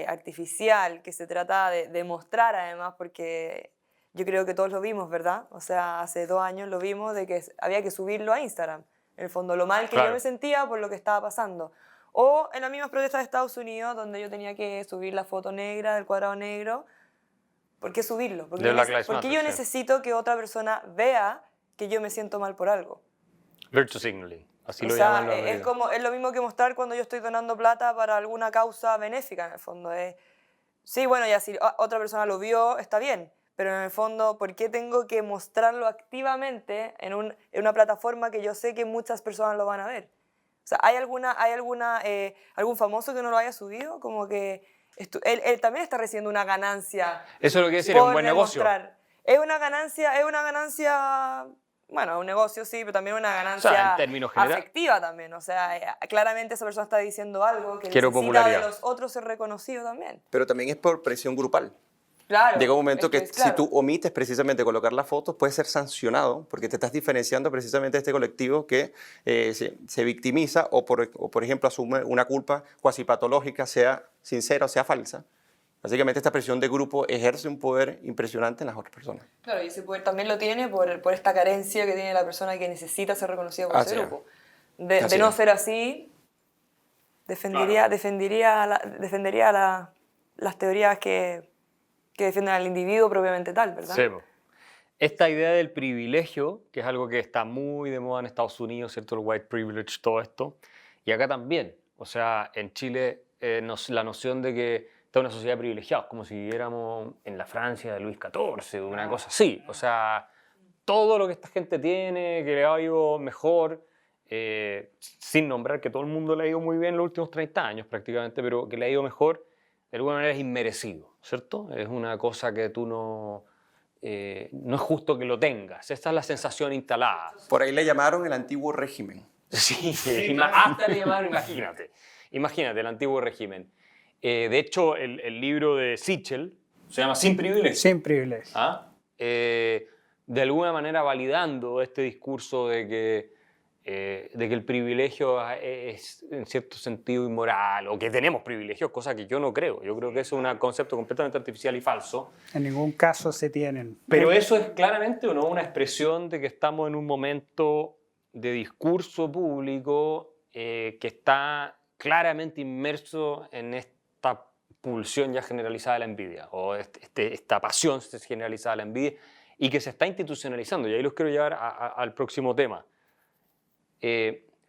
artificial, que se trata de demostrar además, porque yo creo que todos lo vimos, ¿verdad? O sea, hace 2 años lo vimos de que había que subirlo a Instagram. En el fondo, lo mal que Claro. yo me sentía por lo que estaba pasando. O en las mismas protestas de Estados Unidos, donde yo tenía que subir la foto negra del cuadrado negro, ¿Por qué subirlo? Porque, De yo, Black Lives porque Matter, yo sí. necesito que otra persona vea que yo me siento mal por algo. Virtue signaling, así O lo sea, llaman los es americanos. es lo mismo que mostrar cuando yo estoy donando plata para alguna causa benéfica, en el fondo. Sí, bueno, ya si otra persona lo vio, está bien, pero en el fondo, ¿por qué tengo que mostrarlo activamente en una plataforma que yo sé que muchas personas lo van a ver? O sea, ¿hay algún famoso que no lo haya subido? Como que él también está recibiendo una ganancia Eso es lo que decir, es un por buen negocio. demostrar. Es una ganancia, bueno, un negocio sí, pero también una O ganancia sea, en términos generales. afectiva también. O sea, claramente esa persona está diciendo algo que Quiero necesita popularidad. de los otros ser reconocido también. Pero también es por presión grupal. Claro. Llega un momento es que es si claro. tú omites precisamente colocar las fotos, puedes ser sancionado porque te estás diferenciando precisamente de este colectivo que se victimiza o por ejemplo, asume una culpa cuasi patológica, sea sincera o sea falsa. Básicamente esta presión de grupo ejerce un poder impresionante en las otras personas. Claro, y ese poder también lo tiene por esta carencia que tiene la persona que necesita ser reconocida por Así ese es. grupo. Así De no es. ser así, defendería las teorías que defienden al individuo propiamente tal, ¿verdad? Sí, po. Esta idea del privilegio, que es algo que está muy de moda en Estados Unidos, ¿cierto? El white privilege, todo esto. Y acá también. O sea, en Chile, la noción de que esta es una sociedad privilegiada, como si viviéramos en la Francia de Luis XIV, una cosa así. O sea, todo lo que esta gente tiene, que le ha ido mejor, sin nombrar que todo el mundo le ha ido muy bien en los últimos 30 años prácticamente, pero que le ha ido mejor, de alguna manera es inmerecido, ¿cierto? Es una cosa que tú no es justo que lo tengas. Esta es la sensación instalada. Por ahí le llamaron el antiguo régimen. Sí, hasta le llamaron, imagínate. Imagínate, el antiguo régimen. De hecho, el libro de Sichel se llama Sin privilegio. Sin privilegio. ¿Ah? De alguna manera validando este discurso de que el privilegio es en cierto sentido inmoral, o que tenemos privilegios, cosa que yo no creo. Yo creo que eso es un concepto completamente artificial y falso. En ningún caso se tienen. Pero eso es claramente o no una expresión de que estamos en un momento de discurso público que está claramente inmerso en esta pulsión ya generalizada de la envidia, o esta pasión generalizada de la envidia, y que se está institucionalizando. Y ahí los quiero llevar al próximo tema.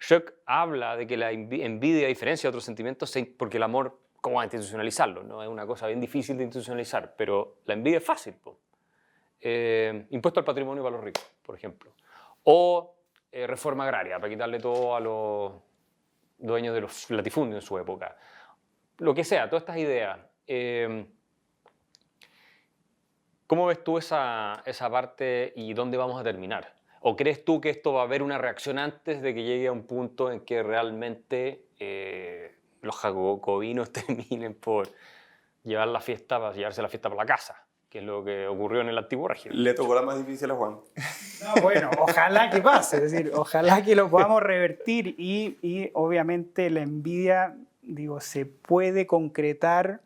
Schock habla de que la envidia, a diferencia de otros sentimientos, porque el amor, ¿cómo va a institucionalizarlo? ¿No? Es una cosa bien difícil de institucionalizar, pero la envidia es fácil. Impuesto al patrimonio para los ricos, por ejemplo. O reforma agraria, para quitarle todo a los dueños de los latifundios en su época. Lo que sea, todas estas ideas. ¿Cómo ves tú esa parte y dónde vamos a terminar? ¿O crees tú que esto va a haber una reacción antes de que llegue a un punto en que realmente los jacobinos terminen por llevarse la fiesta para la casa, que es lo que ocurrió en el antiguo régimen? Le tocó la más difícil a Juan. No, bueno, ojalá que pase, es decir, ojalá que lo podamos revertir y obviamente la envidia, digo, se puede concretar,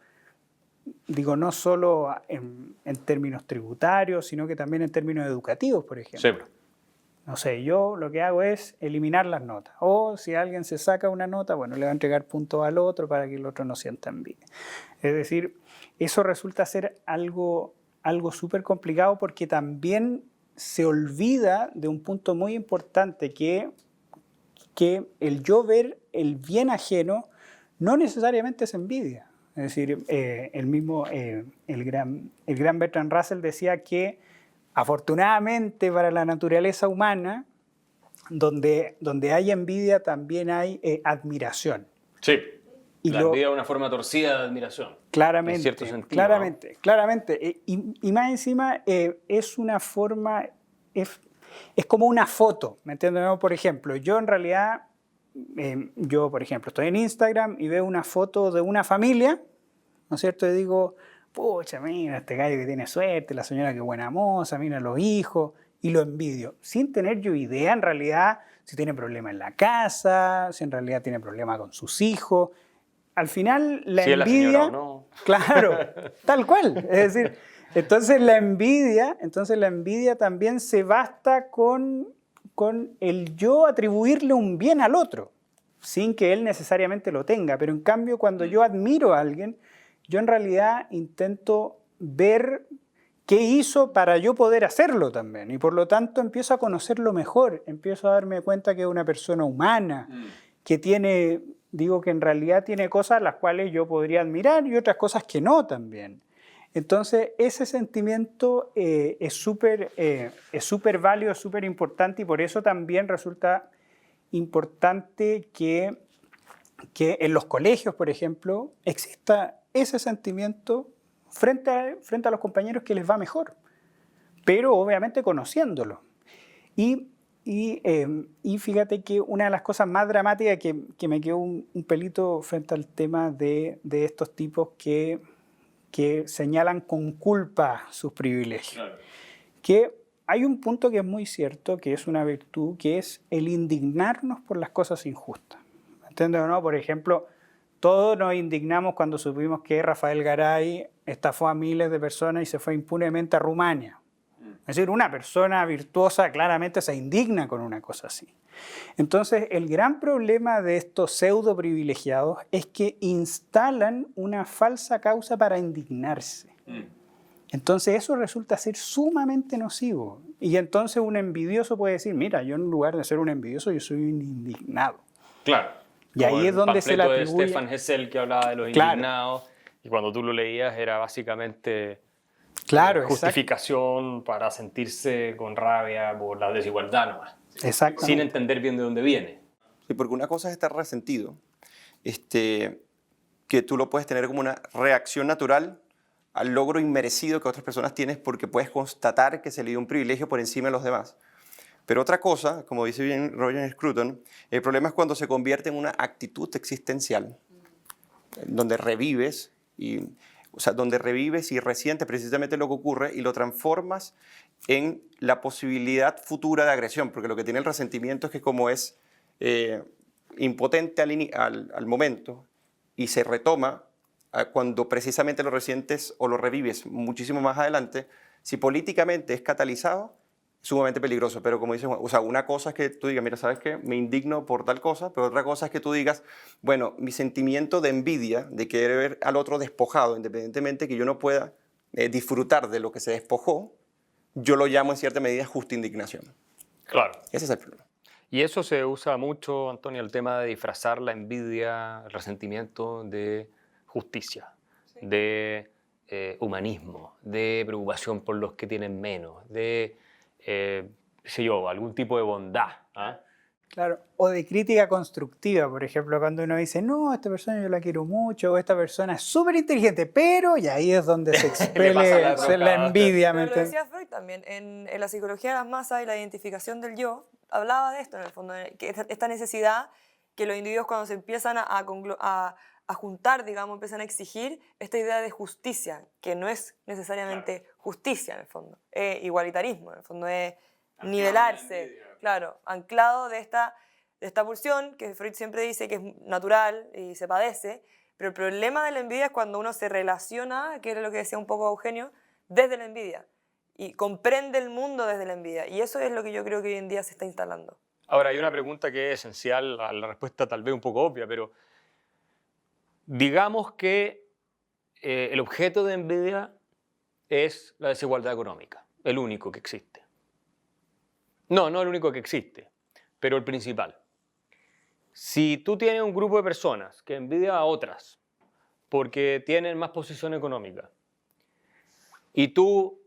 digo, no solo en términos tributarios, sino que también en términos educativos, por ejemplo. Sí. No sé, yo lo que hago es eliminar las notas. O si alguien se saca una nota, bueno, le va a entregar puntos al otro para que el otro no sienta envidia. Es decir, eso resulta ser algo súper complicado porque también se olvida de un punto muy importante que el yo ver el bien ajeno no necesariamente es envidia. Es decir, el gran Bertrand Russell decía que afortunadamente para la naturaleza humana, donde hay envidia también hay admiración. Sí. Y la envidia es una forma torcida de admiración. Claramente, en cierto sentido, claramente. Y más encima es una forma, es como una foto, ¿me entiendes? ¿No? Por ejemplo, yo en realidad, por ejemplo, estoy en Instagram y veo una foto de una familia, ¿no es cierto? Y digo, pucha, mira este gallo que tiene suerte, la señora que buena moza, mira los hijos, y lo envidio, sin tener yo idea en realidad si tiene problema en la casa, si en realidad tiene problema con sus hijos. Al final la envidia, la señora o no. Claro, tal cual. Es decir, entonces la envidia también se basta con el yo atribuirle un bien al otro, sin que él necesariamente lo tenga. Pero en cambio, cuando yo admiro a alguien, yo en realidad intento ver ¿qué hizo para yo poder hacerlo también? Y por lo tanto empiezo a conocerlo mejor, empiezo a darme cuenta que es una persona humana, que tiene, digo que en realidad tiene cosas las cuales yo podría admirar y otras cosas que no también. Entonces ese sentimiento es súper válido, es súper importante y por eso también resulta importante que en los colegios, por ejemplo, exista ese sentimiento frente a los compañeros que les va mejor, pero obviamente conociéndolo. Y fíjate que una de las cosas más dramáticas que me quedó un pelito frente al tema de estos tipos que señalan con culpa sus privilegios. Claro. Que hay un punto que es muy cierto, que es una virtud, que es el indignarnos por las cosas injustas. ¿Entiendes o no? Por ejemplo, todos nos indignamos cuando supimos que Rafael Garay estafó a miles de personas y se fue impunemente a Rumania. Es decir, una persona virtuosa claramente se indigna con una cosa así. Entonces, el gran problema de estos pseudo privilegiados es que instalan una falsa causa para indignarse. Entonces, eso resulta ser sumamente nocivo. Y entonces un envidioso puede decir, mira, yo en lugar de ser un envidioso, yo soy un indignado. Claro. Y ahí es donde se le atribuye... de Stefan Hessel que hablaba de los indignados, y cuando tú lo leías era básicamente justificación para sentirse con rabia por la desigualdad nomás. Sin entender bien de dónde viene. Sí, porque una cosa es estar resentido, que tú lo puedes tener como una reacción natural al logro inmerecido que otras personas tienes porque puedes constatar que se le dio un privilegio por encima de los demás. Pero otra cosa, como dice bien Roger Scruton, el problema es cuando se convierte en una actitud existencial, donde revives y resientes precisamente lo que ocurre y lo transformas en la posibilidad futura de agresión, porque lo que tiene el resentimiento es que como es impotente al momento y se retoma cuando precisamente lo resientes o lo revives muchísimo más adelante, si políticamente es catalizado, sumamente peligroso, pero como dices, o sea, una cosa es que tú digas, mira, ¿sabes qué? Me indigno por tal cosa, pero otra cosa es que tú digas, bueno, mi sentimiento de envidia, de querer ver al otro despojado, independientemente que yo no pueda disfrutar de lo que se despojó, yo lo llamo en cierta medida justa indignación. Claro. Ese es el problema. Y eso se usa mucho, Antonio, el tema de disfrazar la envidia, el resentimiento de justicia, sí, de humanismo, de preocupación por los que tienen menos, de... qué sé yo, algún tipo de bondad. ¿Ah? Claro, o de crítica constructiva, por ejemplo, cuando uno dice, no, esta persona yo la quiero mucho, o esta persona es súper inteligente, pero, y ahí es donde se expele la envidia. Pero lo decía Freud también, en la psicología de las masas y la identificación del yo, hablaba de esto en el fondo, que esta necesidad que los individuos cuando se empiezan a juntar, digamos, empiezan a exigir esta idea de justicia, que no es necesariamente justicia en el fondo, es igualitarismo, en el fondo es nivelarse, claro, anclado de esta pulsión que Freud siempre dice que es natural y se padece, pero el problema de la envidia es cuando uno se relaciona, que era lo que decía un poco Eugenio, desde la envidia y comprende el mundo desde la envidia, y eso es lo que yo creo que hoy en día se está instalando. Ahora, hay una pregunta que es esencial, la respuesta tal vez un poco obvia, pero digamos que el objeto de envidia es la desigualdad económica, el único que existe. No el único que existe, pero el principal. Si tú tienes un grupo de personas que envidia a otras porque tienen más posición económica y tú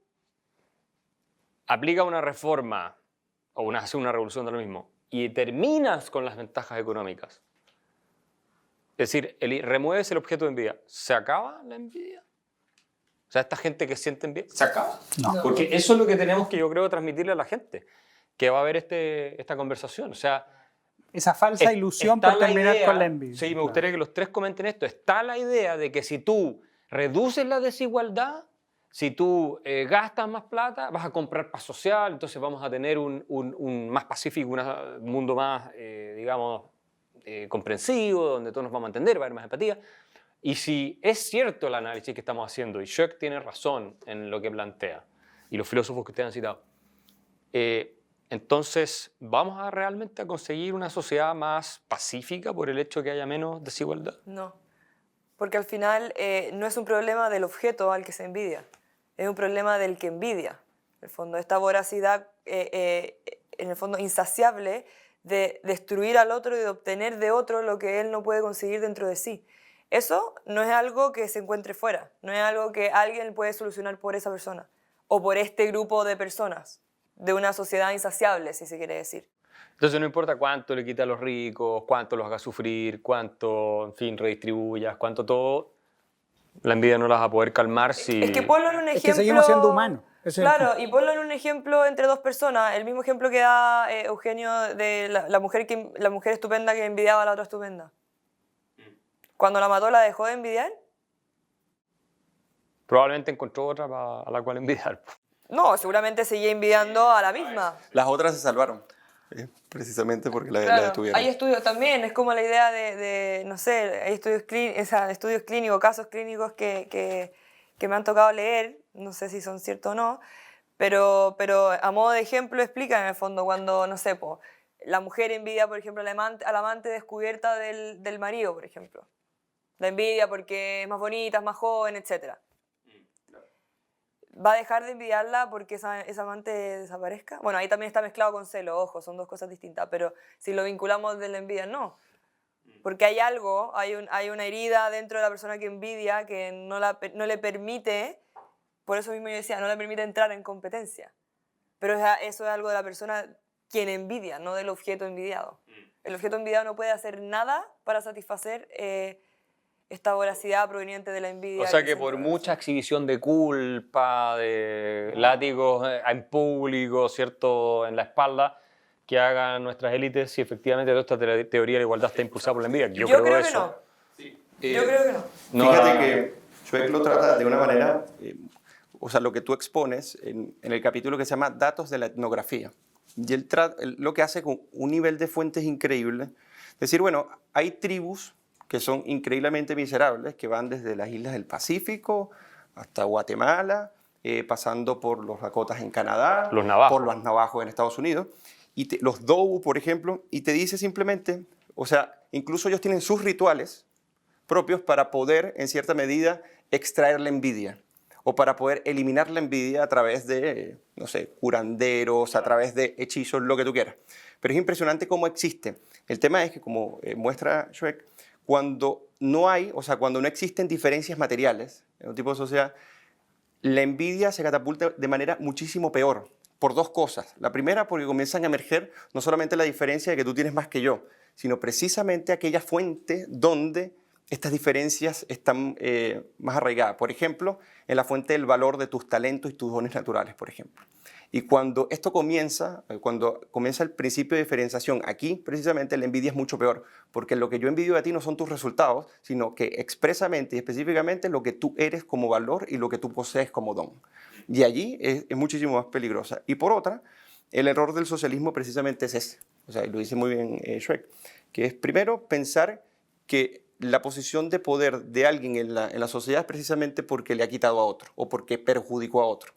aplicas una reforma o haces una revolución de lo mismo y terminas con las ventajas económicas, es decir, remueves el objeto de envidia, ¿se acaba la envidia? O sea, esta gente que siente envidia, ¿se acaba? No. Porque eso es lo que tenemos que, yo creo, transmitirle a la gente, que va a ver esta conversación. O sea, esa falsa ilusión por terminar con la envidia. Sí, me gustaría que los tres comenten esto. Está la idea de que si tú reduces la desigualdad, si tú gastas más plata, vas a comprar paz social, entonces vamos a tener un más pacífico, un mundo más, digamos, comprensivo, donde todos nos vamos a entender, va a haber más empatía. Y si es cierto el análisis que estamos haciendo, y Schoeck tiene razón en lo que plantea, y los filósofos que ustedes han citado, entonces, ¿vamos a realmente a conseguir una sociedad más pacífica por el hecho de que haya menos desigualdad? No, porque al final no es un problema del objeto al que se envidia, es un problema del que envidia. En el fondo, esta voracidad, en el fondo, insaciable de destruir al otro y de obtener de otro lo que él no puede conseguir dentro de sí. Eso no es algo que se encuentre fuera, no es algo que alguien puede solucionar por esa persona o por este grupo de personas, de una sociedad insaciable, si se quiere decir. Entonces no importa cuánto le quita a los ricos, cuánto los haga sufrir, cuánto, en fin, redistribuyas, cuánto todo, la envidia no la vas a poder calmar si... Es que ponlo en un ejemplo... Es que seguimos siendo humanos. Claro, y ponlo en un ejemplo entre dos personas, el mismo ejemplo que da Eugenio de la mujer estupenda que envidiaba a la otra estupenda. Cuando la mató, ¿la dejó de envidiar? Probablemente encontró otra a la cual envidiar. No, seguramente seguía envidiando a la misma. Las otras se salvaron, precisamente porque la Claro, detuvieron. hay estudios también, es como la idea de no sé, hay estudios clínicos, casos clínicos que me han tocado leer, no sé si son ciertos o no, pero a modo de ejemplo explican en el fondo cuando, no sé, la mujer envidia, por ejemplo, al amante descubierta del marido, por ejemplo. La envidia porque es más bonita, es más joven, etc. ¿Va a dejar de envidiarla porque esa amante desaparezca? Bueno, ahí también está mezclado con celo, ojo, son dos cosas distintas, pero si lo vinculamos de la envidia, no. Porque hay algo, hay una herida dentro de la persona que envidia que no le permite, por eso mismo yo decía, no le permite entrar en competencia. Pero eso es algo de la persona quien envidia, no del objeto envidiado. El objeto envidiado no puede hacer nada para satisfacer esta voracidad proveniente de la envidia. O sea que por mucha exhibición de culpa, de látigos en público, ¿cierto?, en la espalda, que hagan nuestras élites, si efectivamente toda esta teoría de la igualdad está impulsada por la envidia. Yo creo que eso. no. Yo creo que no. Fíjate que Schweck lo trata de una manera, o sea, lo que tú expones en el capítulo que se llama Datos de la etnografía. Y él lo que hace con un nivel de fuentes increíble, decir, bueno, hay tribus que son increíblemente miserables, que van desde las islas del Pacífico hasta Guatemala, pasando por los Dakotas en Canadá, Los navajos. por los navajos en Estados Unidos, y los Dobu, por ejemplo, y te dice simplemente, o sea, incluso ellos tienen sus rituales propios para poder, en cierta medida, extraer la envidia, o para poder eliminar la envidia a través de, no sé, curanderos, a través de hechizos, lo que tú quieras. Pero es impresionante cómo existe. El tema es que, como muestra Schweck, cuando no hay, o sea, cuando no existen diferencias materiales en un tipo de sociedad, la envidia se catapulta de manera muchísimo peor, por dos cosas. La primera, porque comienzan a emerger no solamente la diferencia de que tú tienes más que yo, sino precisamente aquella fuente donde estas diferencias están más arraigadas. Por ejemplo, en la fuente del valor de tus talentos y tus dones naturales, por ejemplo. Y cuando esto comienza, cuando comienza el principio de diferenciación, aquí precisamente la envidia es mucho peor, porque lo que yo envidio de ti no son tus resultados, sino que expresamente y específicamente lo que tú eres como valor y lo que tú posees como don. Y allí es muchísimo más peligrosa. Y por otra, el error del socialismo precisamente es ese, o sea, y lo dice muy bien Schweck, que es primero pensar que la posición de poder de alguien en la sociedad es precisamente porque le ha quitado a otro o porque perjudicó a otro.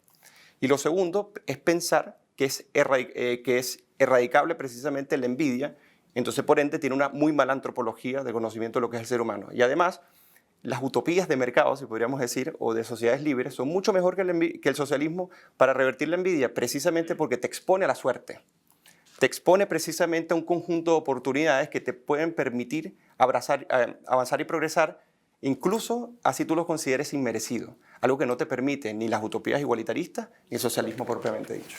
Y lo segundo es pensar que es erradicable precisamente la envidia, entonces por ende tiene una muy mala antropología de conocimiento de lo que es el ser humano. Y además, las utopías de mercado, si podríamos decir, o de sociedades libres, son mucho mejor que el socialismo para revertir la envidia, precisamente porque te expone a la suerte. Te expone precisamente a un conjunto de oportunidades que te pueden permitir avanzar y progresar, incluso así tú los consideres inmerecido, algo que no te permite ni las utopías igualitaristas ni el socialismo propiamente dicho.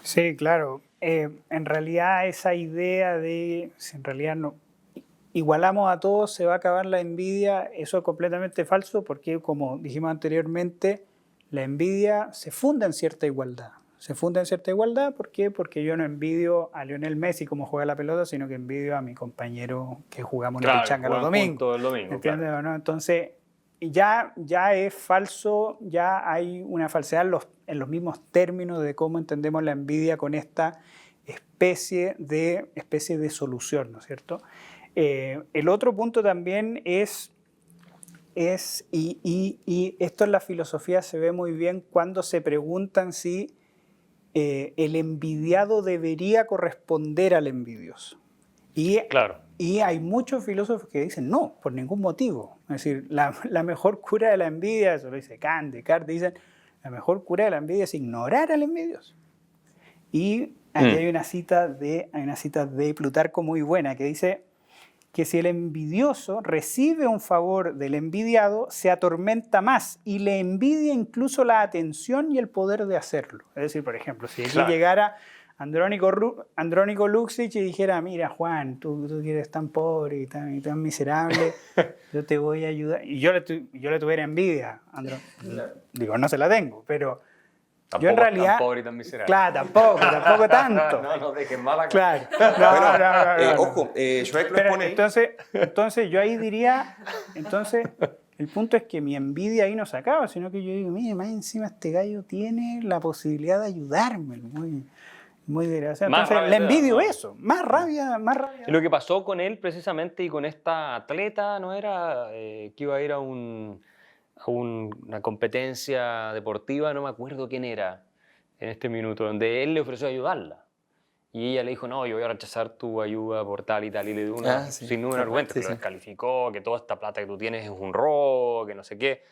Sí, claro. En realidad esa idea de si en realidad no igualamos a todos, se va a acabar la envidia, eso es completamente falso porque, como dijimos anteriormente, la envidia se funda en cierta igualdad. Se funda en cierta igualdad, ¿por qué? Porque yo no envidio a Lionel Messi como juega la pelota, sino que envidio a mi compañero que jugamos en la pichanga los domingos. Todo el domingo, ¿Entiendes? claro. ¿No? Entonces, ya es falso, ya hay una falsedad en los mismos términos de cómo entendemos la envidia con esta especie de solución, ¿no es cierto? El otro punto también es y esto en la filosofía se ve muy bien cuando se preguntan si el envidiado debería corresponder al envidioso. Claro. Y hay muchos filósofos que dicen no, por ningún motivo. Es decir, la mejor cura de la envidia, eso lo dice Kant, Descartes, dicen La mejor cura de la envidia es ignorar al envidioso. Y aquí hay una cita de Plutarco muy buena que dice que si el envidioso recibe un favor del envidiado, se atormenta más y le envidia incluso la atención y el poder de hacerlo. Es decir, por ejemplo, si aquí llegara Andrónico Luxich y dijera, mira Juan, tú que eres tan pobre y tan miserable, yo te voy a ayudar. Y yo le tuviera envidia, digo, no se la tengo, pero Tampoco yo en realidad... tan pobre y tan miserable. Claro, tampoco tanto. No dejes mala. Claro. No. Ojo, Schweck lo expone ahí. Entonces yo ahí diría, el punto es que mi envidia ahí no se acaba, sino que yo digo, mire, más encima este gallo tiene la posibilidad de ayudarme, muy desgraciado. Entonces le envidio eso, más rabia. Y lo que pasó con él precisamente y con esta atleta, ¿no era que iba a ir a una competencia deportiva? No me acuerdo quién era en este minuto, donde él le ofreció ayudarla. Y ella le dijo, no, yo voy a rechazar tu ayuda por tal y tal. Y le dio sin ningún argumento, que lo descalificó, que toda esta plata que tú tienes es un robo, que no sé qué.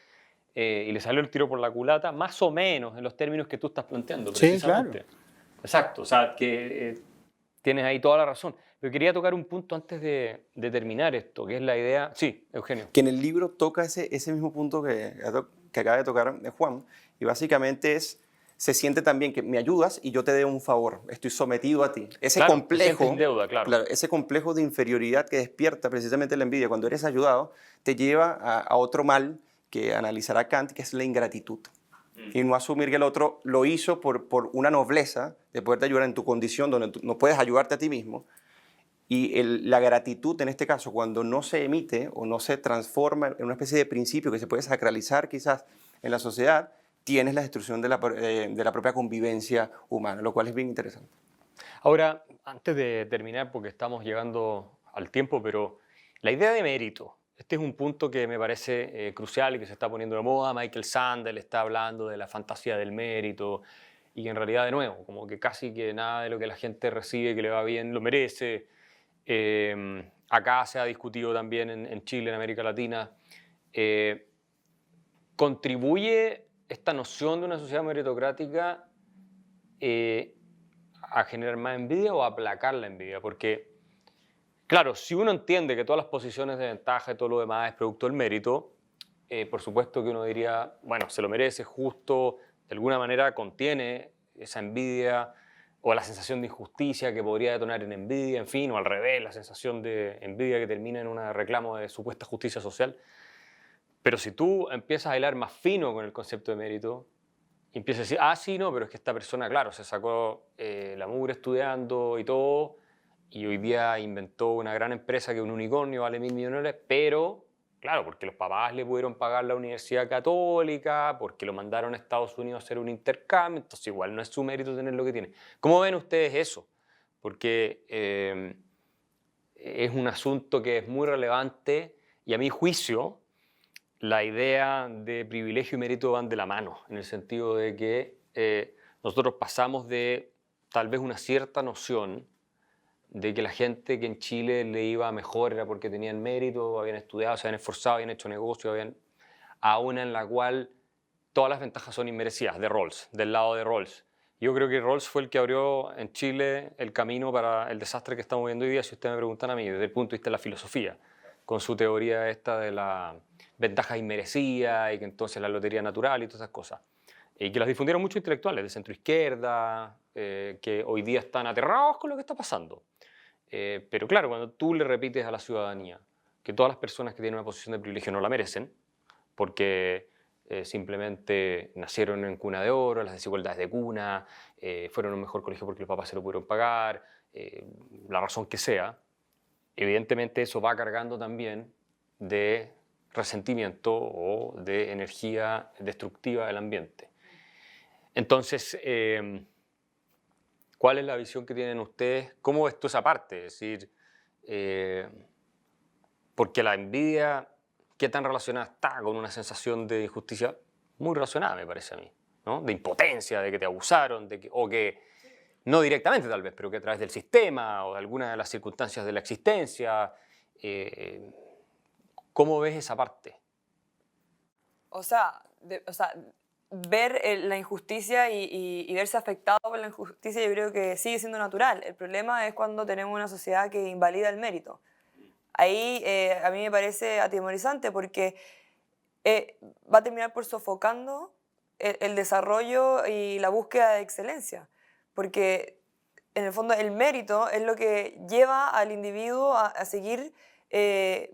Y le salió el tiro por la culata, más o menos en los términos que tú estás planteando. Precisamente. Sí, claro. Exacto, o sea, que tienes ahí toda la razón. Pero quería tocar un punto antes de terminar esto, que es la idea... Sí, Eugenio. Que en el libro toca ese mismo punto que acaba de tocar Juan, y básicamente se siente también que me ayudas y yo te dé un favor, estoy sometido a ti. Ese complejo, en deuda, claro. Ese complejo de inferioridad que despierta precisamente la envidia cuando eres ayudado, te lleva a otro mal que analizará Kant, que es la ingratitud. Y no asumir que el otro lo hizo por una nobleza de poderte ayudar en tu condición donde tú no puedes ayudarte a ti mismo. Y la gratitud, en este caso, cuando no se emite o no se transforma en una especie de principio que se puede sacralizar quizás en la sociedad, tienes la destrucción de la propia convivencia humana, lo cual es bien interesante. Ahora, antes de terminar, porque estamos llegando al tiempo, pero la idea de mérito. Este es un punto que me parece crucial y que se está poniendo de moda. Michael Sandel está hablando de la fantasía del mérito y que en realidad, de nuevo, como que casi que nada de lo que la gente recibe que le va bien lo merece. Acá se ha discutido también en Chile, en América Latina. ¿Contribuye esta noción de una sociedad meritocrática a generar más envidia o a aplacar la envidia? Porque... claro, si uno entiende que todas las posiciones de ventaja y todo lo demás es producto del mérito, por supuesto que uno diría, bueno, se lo merece, justo, de alguna manera contiene esa envidia o la sensación de injusticia que podría detonar en envidia, en fin, o al revés, la sensación de envidia que termina en un reclamo de supuesta justicia social. Pero si tú empiezas a hilar más fino con el concepto de mérito, y empiezas a decir, sí, no, pero es que esta persona, claro, se sacó la mugre estudiando y todo, y hoy día inventó una gran empresa que es un unicornio, vale $1.000 millones, pero, claro, porque los papás le pudieron pagar la universidad católica, porque lo mandaron a Estados Unidos a hacer un intercambio, entonces igual no es su mérito tener lo que tiene. ¿Cómo ven ustedes eso? Porque es un asunto que es muy relevante y a mi juicio la idea de privilegio y mérito van de la mano, en el sentido de que nosotros pasamos de tal vez una cierta noción de que la gente que en Chile le iba mejor era porque tenían mérito, habían estudiado, se habían esforzado, habían hecho negocio, a una en la cual todas las ventajas son inmerecidas, de Rawls, del lado de Rawls. Yo creo que Rawls fue el que abrió en Chile el camino para el desastre que estamos viendo hoy día, si ustedes me preguntan a mí, desde el punto de vista de la filosofía, con su teoría esta de la ventaja inmerecida y que entonces la lotería natural y todas esas cosas. Y que las difundieron muchos intelectuales de centro izquierda, que hoy día están aterrados con lo que está pasando. Pero claro, cuando tú le repites a la ciudadanía que todas las personas que tienen una posición de privilegio no la merecen, porque simplemente nacieron en cuna de oro, las desigualdades de cuna, fueron a un mejor colegio porque los papás se lo pudieron pagar, la razón que sea, evidentemente eso va cargando también de resentimiento o de energía destructiva del ambiente. Entonces, ¿cuál es la visión que tienen ustedes? ¿Cómo ves tú esa parte? Es decir, porque la envidia, ¿qué tan relacionada está con una sensación de injusticia? Muy relacionada, me parece a mí, ¿no? De impotencia, de que te abusaron, o que, no directamente tal vez, pero que a través del sistema o de alguna de las circunstancias de la existencia. ¿Cómo ves esa parte? O sea, ver la injusticia y verse afectado por la injusticia, yo creo que sigue siendo natural. El problema es cuando tenemos una sociedad que invalida el mérito. Ahí a mí me parece atemorizante porque va a terminar por sofocando el desarrollo y la búsqueda de excelencia. Porque en el fondo el mérito es lo que lleva al individuo a seguir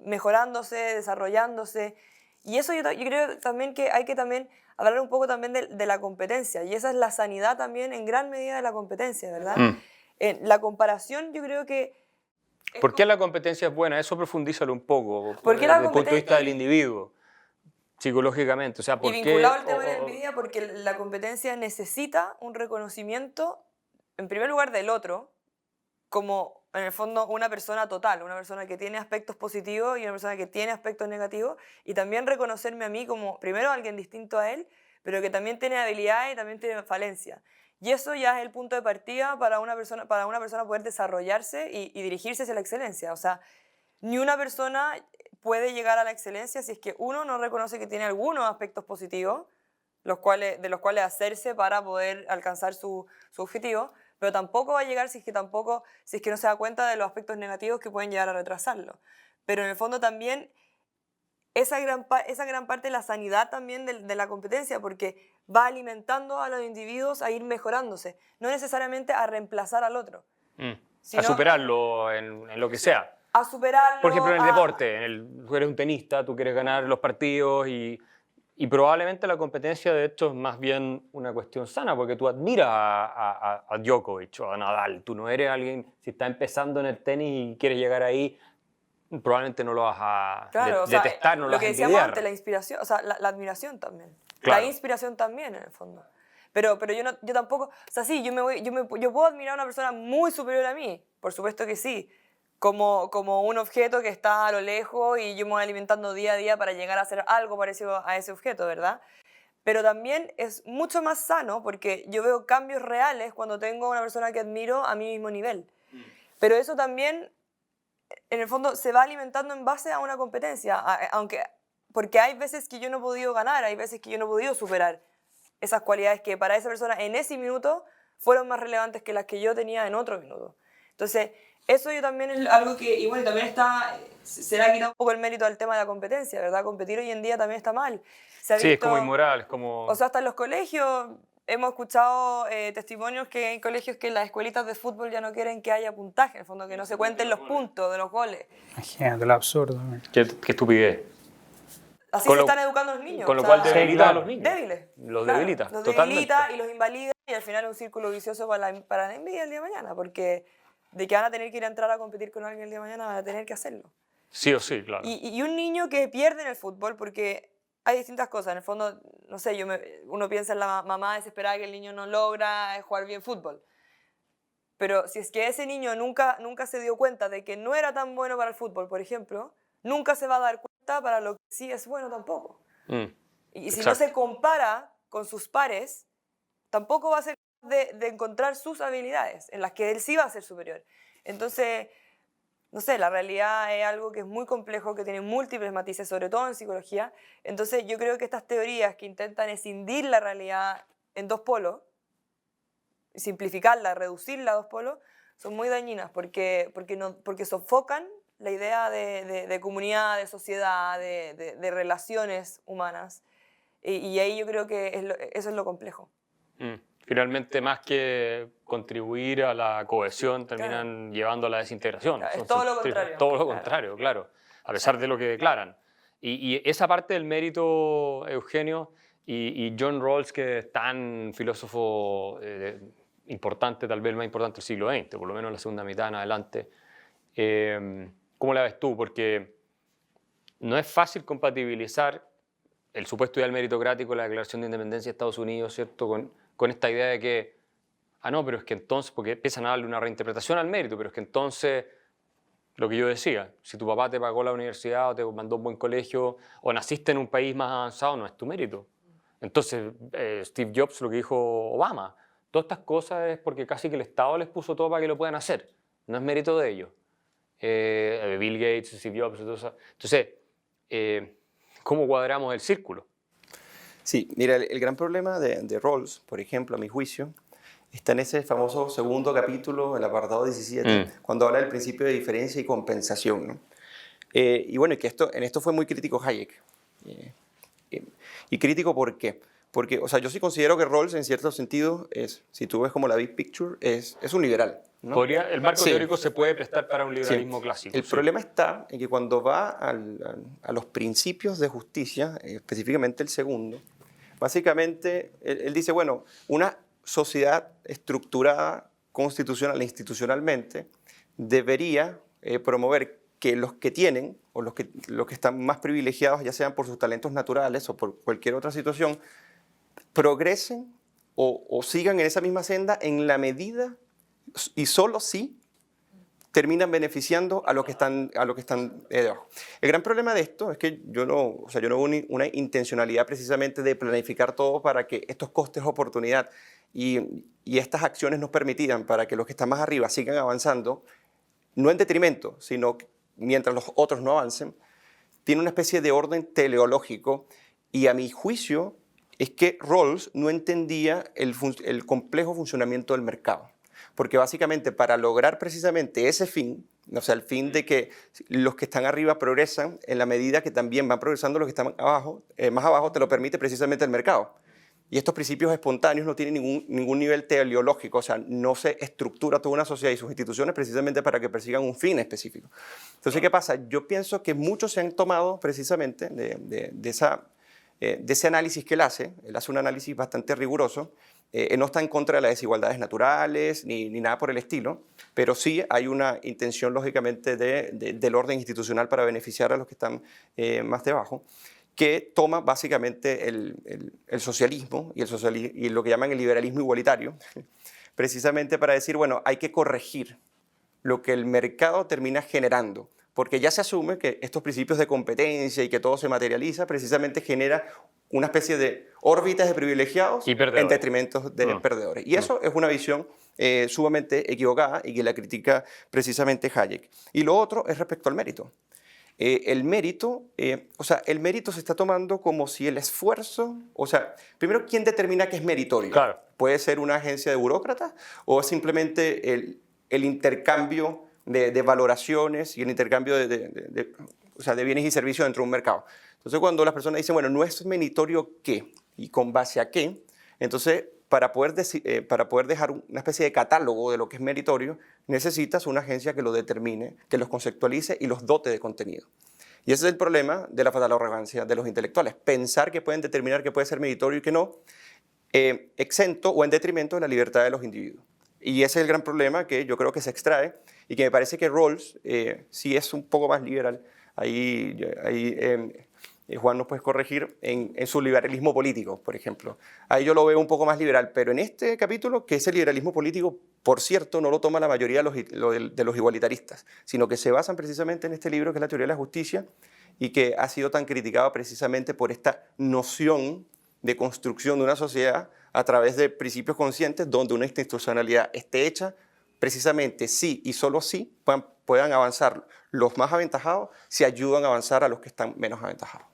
mejorándose, desarrollándose. Y eso yo creo también que hay que también hablar un poco también de la competencia. Y esa es la sanidad también en gran medida de la competencia, ¿verdad? La comparación yo creo que... ¿Por qué la competencia es buena? Eso profundízalo un poco, ¿Por qué desde la el punto de vista competencia? del individuo, psicológicamente. O sea, ¿por Y qué? vinculado al tema de la envidia, porque la competencia necesita un reconocimiento, en primer lugar, del otro, como en el fondo una persona total, una persona que tiene aspectos positivos y una persona que tiene aspectos negativos, y también reconocerme a mí como, primero, alguien distinto a él, pero que también tiene habilidades y también tiene falencias. Y eso ya es el punto de partida para una persona poder desarrollarse y dirigirse hacia la excelencia. O sea, ni una persona puede llegar a la excelencia si es que uno no reconoce que tiene algunos aspectos positivos, de los cuales hacerse para poder alcanzar su objetivo, pero tampoco va a llegar si es que no se da cuenta de los aspectos negativos que pueden llegar a retrasarlo. Pero en el fondo también esa gran parte de la sanidad también de la competencia, porque va alimentando a los individuos a ir mejorándose, no necesariamente a reemplazar al otro. A superarlo en lo que sea. A superarlo. Por ejemplo, en el deporte, tú eres un tenista, tú quieres ganar los partidos y probablemente la competencia de hecho es más bien una cuestión sana porque tú admiras a Djokovic o a Nadal. Tú no eres alguien, si está empezando en el tenis y quieres llegar ahí, probablemente no lo vas a detestar, no lo vas a envidiar. Lo que decíamos antes, la inspiración, o sea, la admiración también. Claro. La inspiración también, en el fondo. Pero yo tampoco, o sea, sí, yo puedo admirar a una persona muy superior a mí, por supuesto que sí, como un objeto que está a lo lejos y yo me voy alimentando día a día para llegar a hacer algo parecido a ese objeto, ¿verdad? Pero también es mucho más sano porque yo veo cambios reales cuando tengo una persona que admiro a mi mismo nivel. Pero eso también, en el fondo, se va alimentando en base a una competencia, porque hay veces que yo no he podido ganar, hay veces que yo no he podido superar esas cualidades que para esa persona en ese minuto fueron más relevantes que las que yo tenía en otro minuto. Entonces, eso yo también es algo que, y bueno, también se le ha quitado un poco el mérito al tema de la competencia, ¿verdad? Competir hoy en día también está mal. Sí, es como inmoral, es como... O sea, hasta en los colegios hemos escuchado testimonios que hay colegios que las escuelitas de fútbol ya no quieren que haya puntaje, en el fondo, que no se cuenten los puntos de los goles. Imagínate, lo absurdo. Qué estupidez. Así se están educando los niños. Con lo cual debilita a los niños. Débiles. Los debilita, los totalmente. Debilita y los invalida y al final es un círculo vicioso para la envidia el día de mañana, porque de que van a tener que ir a entrar a competir con alguien el día de mañana, van a tener que hacerlo. Sí o sí, claro. Y un niño que pierde en el fútbol, porque hay distintas cosas, en el fondo, no sé, uno piensa en la mamá desesperada que el niño no logra jugar bien fútbol. Pero si es que ese niño nunca se dio cuenta de que no era tan bueno para el fútbol, por ejemplo, nunca se va a dar cuenta para lo que sí es bueno tampoco. Y si no se compara con sus pares, tampoco va a ser de encontrar sus habilidades, en las que él sí va a ser superior. Entonces, no sé, la realidad es algo que es muy complejo, que tiene múltiples matices, sobre todo en psicología. Entonces, yo creo que estas teorías que intentan escindir la realidad en dos polos, simplificarla, reducirla a dos polos, son muy dañinas porque sofocan la idea de comunidad, de sociedad, de relaciones humanas. Y ahí yo creo que eso es lo complejo. Finalmente, más que contribuir a la cohesión, terminan llevando a la desintegración. Claro, es todo lo contrario. Todo lo contrario, claro. A pesar de lo que declaran. Y esa parte del mérito, Eugenio, y John Rawls, que es tan filósofo importante, tal vez el más importante del siglo XX, por lo menos en la segunda mitad en adelante, ¿cómo la ves tú? Porque no es fácil compatibilizar el supuesto ideal meritocrático, la Declaración de Independencia de Estados Unidos, ¿cierto?, con esta idea de que, no, pero es que entonces, porque empiezan a darle una reinterpretación al mérito, pero es que entonces, lo que yo decía, si tu papá te pagó la universidad o te mandó a un buen colegio o naciste en un país más avanzado, no es tu mérito. Entonces, Steve Jobs, lo que dijo Obama, todas estas cosas es porque casi que el Estado les puso todo para que lo puedan hacer, no es mérito de ellos. Bill Gates, Steve Jobs, todo eso. Entonces, ¿cómo cuadramos el círculo? Sí, mira, el gran problema de Rawls, por ejemplo, a mi juicio, está en ese famoso segundo capítulo, el apartado 17, cuando habla del principio de diferencia y compensación, ¿no? Y bueno, que en esto fue muy crítico Hayek. Y crítico ¿por qué? Porque, o sea, yo sí considero que Rawls, en cierto sentido, si tú ves como la big picture, es un liberal, ¿no? El marco Sí. teórico se puede prestar para un liberalismo Sí. clásico. El problema está en que cuando va a los principios de justicia, específicamente el segundo, básicamente él dice, bueno, una sociedad estructurada constitucional e institucionalmente debería promover que los que tienen o los que están más privilegiados, ya sean por sus talentos naturales o por cualquier otra situación, progresen o sigan en esa misma senda en la medida y solo si terminan beneficiando a los que están debajo. El gran problema de esto es que yo no veo una intencionalidad precisamente de planificar todo para que estos costes de oportunidad y estas acciones nos permitieran para que los que están más arriba sigan avanzando, no en detrimento, sino mientras los otros no avancen. Tiene una especie de orden teleológico y a mi juicio es que Rawls no entendía el complejo funcionamiento del mercado. Porque básicamente para lograr precisamente ese fin, o sea, el fin de que los que están arriba progresan en la medida que también van progresando los que están abajo, más abajo, te lo permite precisamente el mercado. Y estos principios espontáneos no tienen ningún nivel teleológico, o sea, no se estructura toda una sociedad y sus instituciones precisamente para que persigan un fin específico. Entonces, ¿qué pasa? Yo pienso que muchos se han tomado precisamente de ese análisis que él hace un análisis bastante riguroso. No está en contra de las desigualdades naturales ni nada por el estilo, pero sí hay una intención, lógicamente, del orden institucional para beneficiar a los que están más debajo, que toma básicamente el socialismo y lo que llaman el liberalismo igualitario, precisamente para decir, bueno, hay que corregir lo que el mercado termina generando, porque ya se asume que estos principios de competencia y que todo se materializa precisamente genera una especie de órbitas de privilegiados en detrimento de perdedores. Y eso es una visión sumamente equivocada y que la critica precisamente Hayek. Y lo otro es respecto al mérito. El mérito se está tomando como si el esfuerzo, o sea, primero, ¿quién determina qué es meritorio? Claro. ¿Puede ser una agencia de burócratas o simplemente el intercambio de valoraciones y el intercambio de bienes y servicios dentro de un mercado? Entonces, cuando las personas dicen, bueno, no es meritorio qué y con base a qué, entonces, para poder dejar una especie de catálogo de lo que es meritorio, necesitas una agencia que lo determine, que los conceptualice y los dote de contenido. Y ese es el problema de la fatal arrogancia de los intelectuales, pensar que pueden determinar qué puede ser meritorio y qué no, exento o en detrimento de la libertad de los individuos. Y ese es el gran problema que yo creo que se extrae y que me parece que Rawls sí es un poco más liberal. Ahí Juan nos puede corregir en su liberalismo político, por ejemplo. Ahí yo lo veo un poco más liberal, pero en este capítulo, que es el liberalismo político, por cierto, no lo toma la mayoría de los igualitaristas, sino que se basan precisamente en este libro que es la teoría de la justicia y que ha sido tan criticado precisamente por esta noción de construcción de una sociedad a través de principios conscientes donde una institucionalidad esté hecha precisamente sí y solo sí puedan avanzar los más aventajados si ayudan a avanzar a los que están menos aventajados.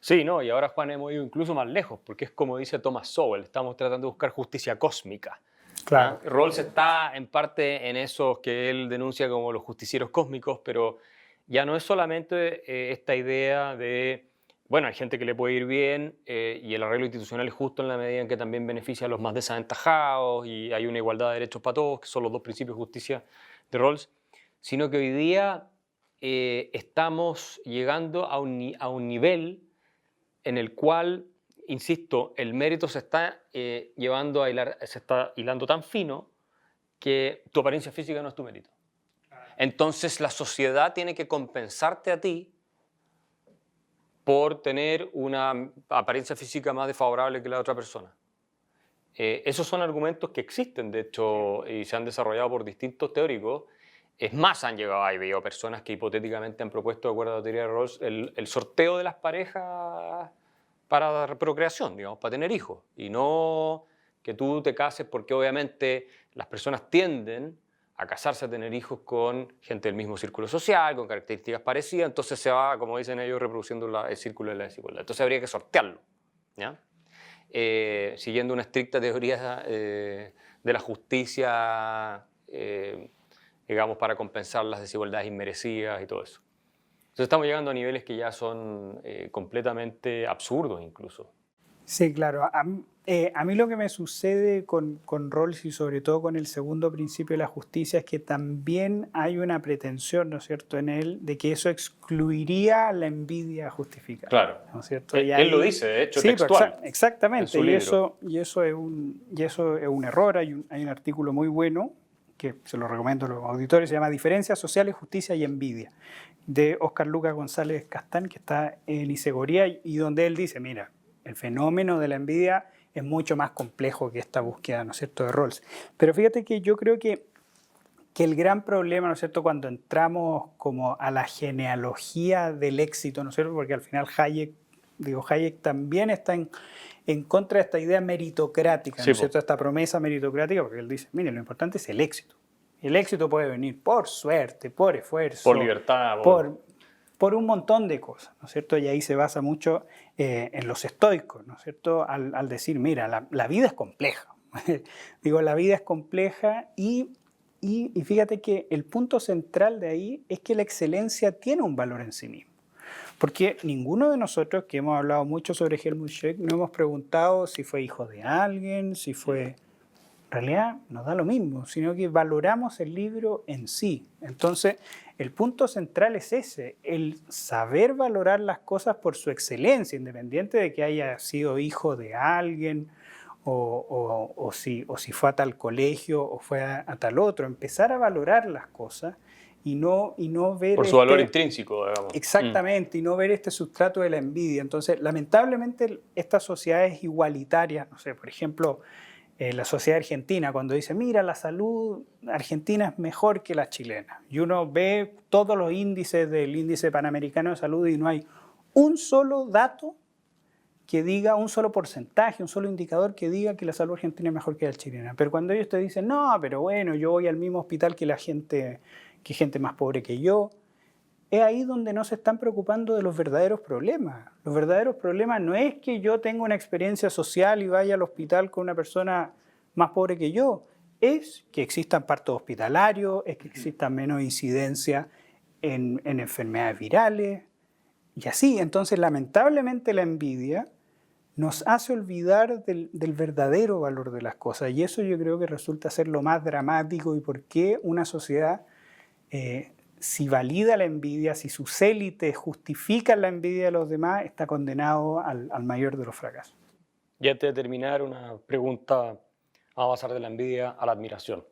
Sí, no, y ahora, Juan, hemos ido incluso más lejos, porque es como dice Thomas Sowell, estamos tratando de buscar justicia cósmica. Claro. Rawls está en parte en esos que él denuncia como los justicieros cósmicos, pero ya no es solamente esta idea de, bueno, hay gente que le puede ir bien y el arreglo institucional es justo en la medida en que también beneficia a los más desaventajados y hay una igualdad de derechos para todos, que son los dos principios de justicia de Rawls, sino que hoy día estamos llegando a un nivel en el cual, insisto, el mérito se está se está hilando tan fino que tu apariencia física no es tu mérito. Entonces la sociedad tiene que compensarte a ti por tener una apariencia física más desfavorable que la de otra persona. Esos son argumentos que existen, de hecho, y se han desarrollado por distintos teóricos. Es más, han llegado, hay veo personas que hipotéticamente han propuesto, de acuerdo a la teoría de Rawls, el sorteo de las parejas para la procreación, digamos, para tener hijos. Y no que tú te cases porque obviamente las personas tienden a casarse, a tener hijos con gente del mismo círculo social, con características parecidas, entonces se va, como dicen ellos, reproduciendo el círculo de la desigualdad. Entonces habría que sortearlo, ¿ya? siguiendo una estricta teoría de la justicia, digamos, para compensar las desigualdades inmerecidas y todo eso. Entonces estamos llegando a niveles que ya son completamente absurdos incluso. Sí, claro. A mí lo que me sucede con Rawls y sobre todo con el segundo principio de la justicia es que también hay una pretensión, ¿no es cierto?, en él de que eso excluiría la envidia justificada. Claro. ¿No es cierto? Él lo dice, de hecho, sí, textual. Exactamente. En su Y eso es un error. Hay un artículo muy bueno que se lo recomiendo a los auditores, se llama Diferencias sociales, justicia y envidia, de Óscar Lucas González Castán, que está en Isegoría, y donde él dice, mira, el fenómeno de la envidia es mucho más complejo que esta búsqueda, ¿no es cierto?, de Rawls. Pero fíjate que yo creo que el gran problema, ¿no es cierto?, cuando entramos como a la genealogía del éxito, ¿no es cierto?, porque al final Hayek también está en contra de esta idea meritocrática, ¿no es cierto?, esta promesa meritocrática, porque él dice, mire, lo importante es el éxito. El éxito puede venir por suerte, por esfuerzo, por libertad, por un montón de cosas, ¿no es cierto? Y ahí se basa mucho en los estoicos, ¿no es cierto? Al decir, mira, la vida es compleja. Digo, la vida es compleja y fíjate que el punto central de ahí es que la excelencia tiene un valor en sí mismo. Porque ninguno de nosotros, que hemos hablado mucho sobre Helmut Schmidt, no hemos preguntado si fue hijo de alguien, si fue... En realidad nos da lo mismo, sino que valoramos el libro en sí. Entonces, el punto central es ese, el saber valorar las cosas por su excelencia, independiente de que haya sido hijo de alguien o si fue a tal colegio o fue a tal otro. Empezar a valorar las cosas y no ver... Por su valor intrínseco, digamos. Exactamente, y no ver este sustrato de la envidia. Entonces, lamentablemente, estas sociedades igualitarias, no sé, por ejemplo... la sociedad argentina, cuando dice, mira, la salud argentina es mejor que la chilena. Y uno ve todos los índices del índice panamericano de salud y no hay un solo dato que diga, un solo porcentaje, un solo indicador que diga que la salud argentina es mejor que la chilena. Pero cuando ellos te dicen, no, pero bueno, yo voy al mismo hospital que gente más pobre que yo, es ahí donde no se están preocupando de los verdaderos problemas. Los verdaderos problemas no es que yo tenga una experiencia social y vaya al hospital con una persona más pobre que yo, es que existan partos hospitalarios, es que exista menos incidencia en enfermedades virales y así. Entonces, lamentablemente, la envidia nos hace olvidar del verdadero valor de las cosas y eso yo creo que resulta ser lo más dramático y por qué una sociedad... si valida la envidia, si sus élites justifican la envidia de los demás, está condenado al mayor de los fracasos. Y antes de terminar, una pregunta, vamos a pasar de la envidia a la admiración.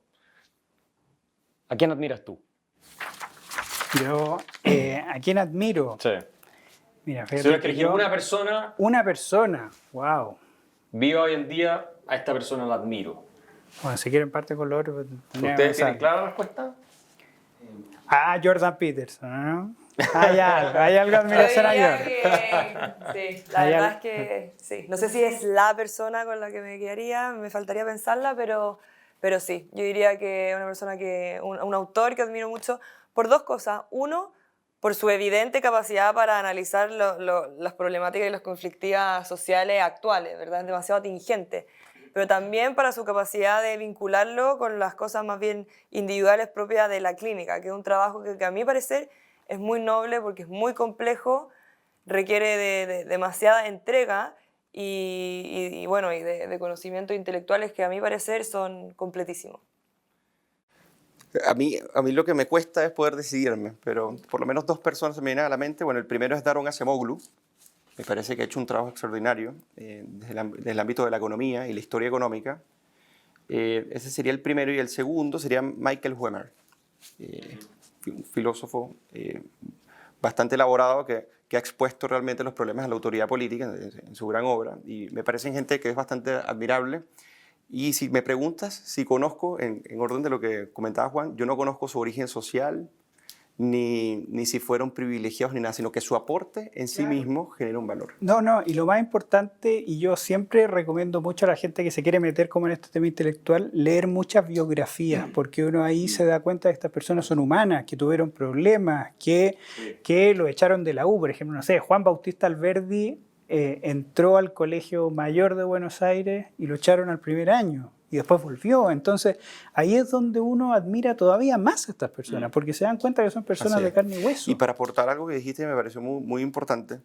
¿A quién admiras tú? Yo, ¿a quién admiro? Sí. Mira, Si tuvieras que elegir una persona... Una persona, wow. Viva hoy en día, a esta persona la admiro. Bueno, si quieren parte con lo otro... ¿Ustedes tienen clara la respuesta? Jordan Peterson, ¿no? Hay algo de admiración a Jordan. Sí, la verdad es que sí. No sé si es la persona con la que me quedaría, me faltaría pensarla, pero sí. Yo diría que una persona un autor que admiro mucho por dos cosas. Uno, por su evidente capacidad para analizar las problemáticas y las conflictivas sociales actuales, ¿verdad? Es demasiado atingente. Pero también para su capacidad de vincularlo con las cosas más bien individuales propias de la clínica, que es un trabajo que a mi parecer es muy noble porque es muy complejo, requiere de demasiada entrega y de conocimientos intelectuales que a mi parecer son completísimos. A mí lo que me cuesta es poder decidirme, pero por lo menos dos personas se me vienen a la mente. Bueno, el primero es Daron Acemoglu. Me parece que ha hecho un trabajo extraordinario desde el ámbito de la economía y la historia económica. Ese sería el primero. Y el segundo sería Michael Huemer, un filósofo bastante elaborado que ha expuesto realmente los problemas de la autoridad política en su gran obra. Y me parecen gente que es bastante admirable. Y si me preguntas si conozco, en orden de lo que comentaba Juan, yo no conozco su origen social, ni si fueron privilegiados ni nada, sino que su aporte en sí mismo genera un valor. No, y lo más importante, y yo siempre recomiendo mucho a la gente que se quiere meter como en este tema intelectual, leer muchas biografías, porque uno ahí se da cuenta de que estas personas son humanas, que tuvieron problemas, que lo echaron de la U, por ejemplo, no sé, Juan Bautista Alberdi entró al Colegio Mayor de Buenos Aires y lo echaron al primer año y después volvió. Entonces ahí es donde uno admira todavía más a estas personas, porque se dan cuenta que son personas de carne y hueso. Y para aportar algo que dijiste me pareció muy, muy importante,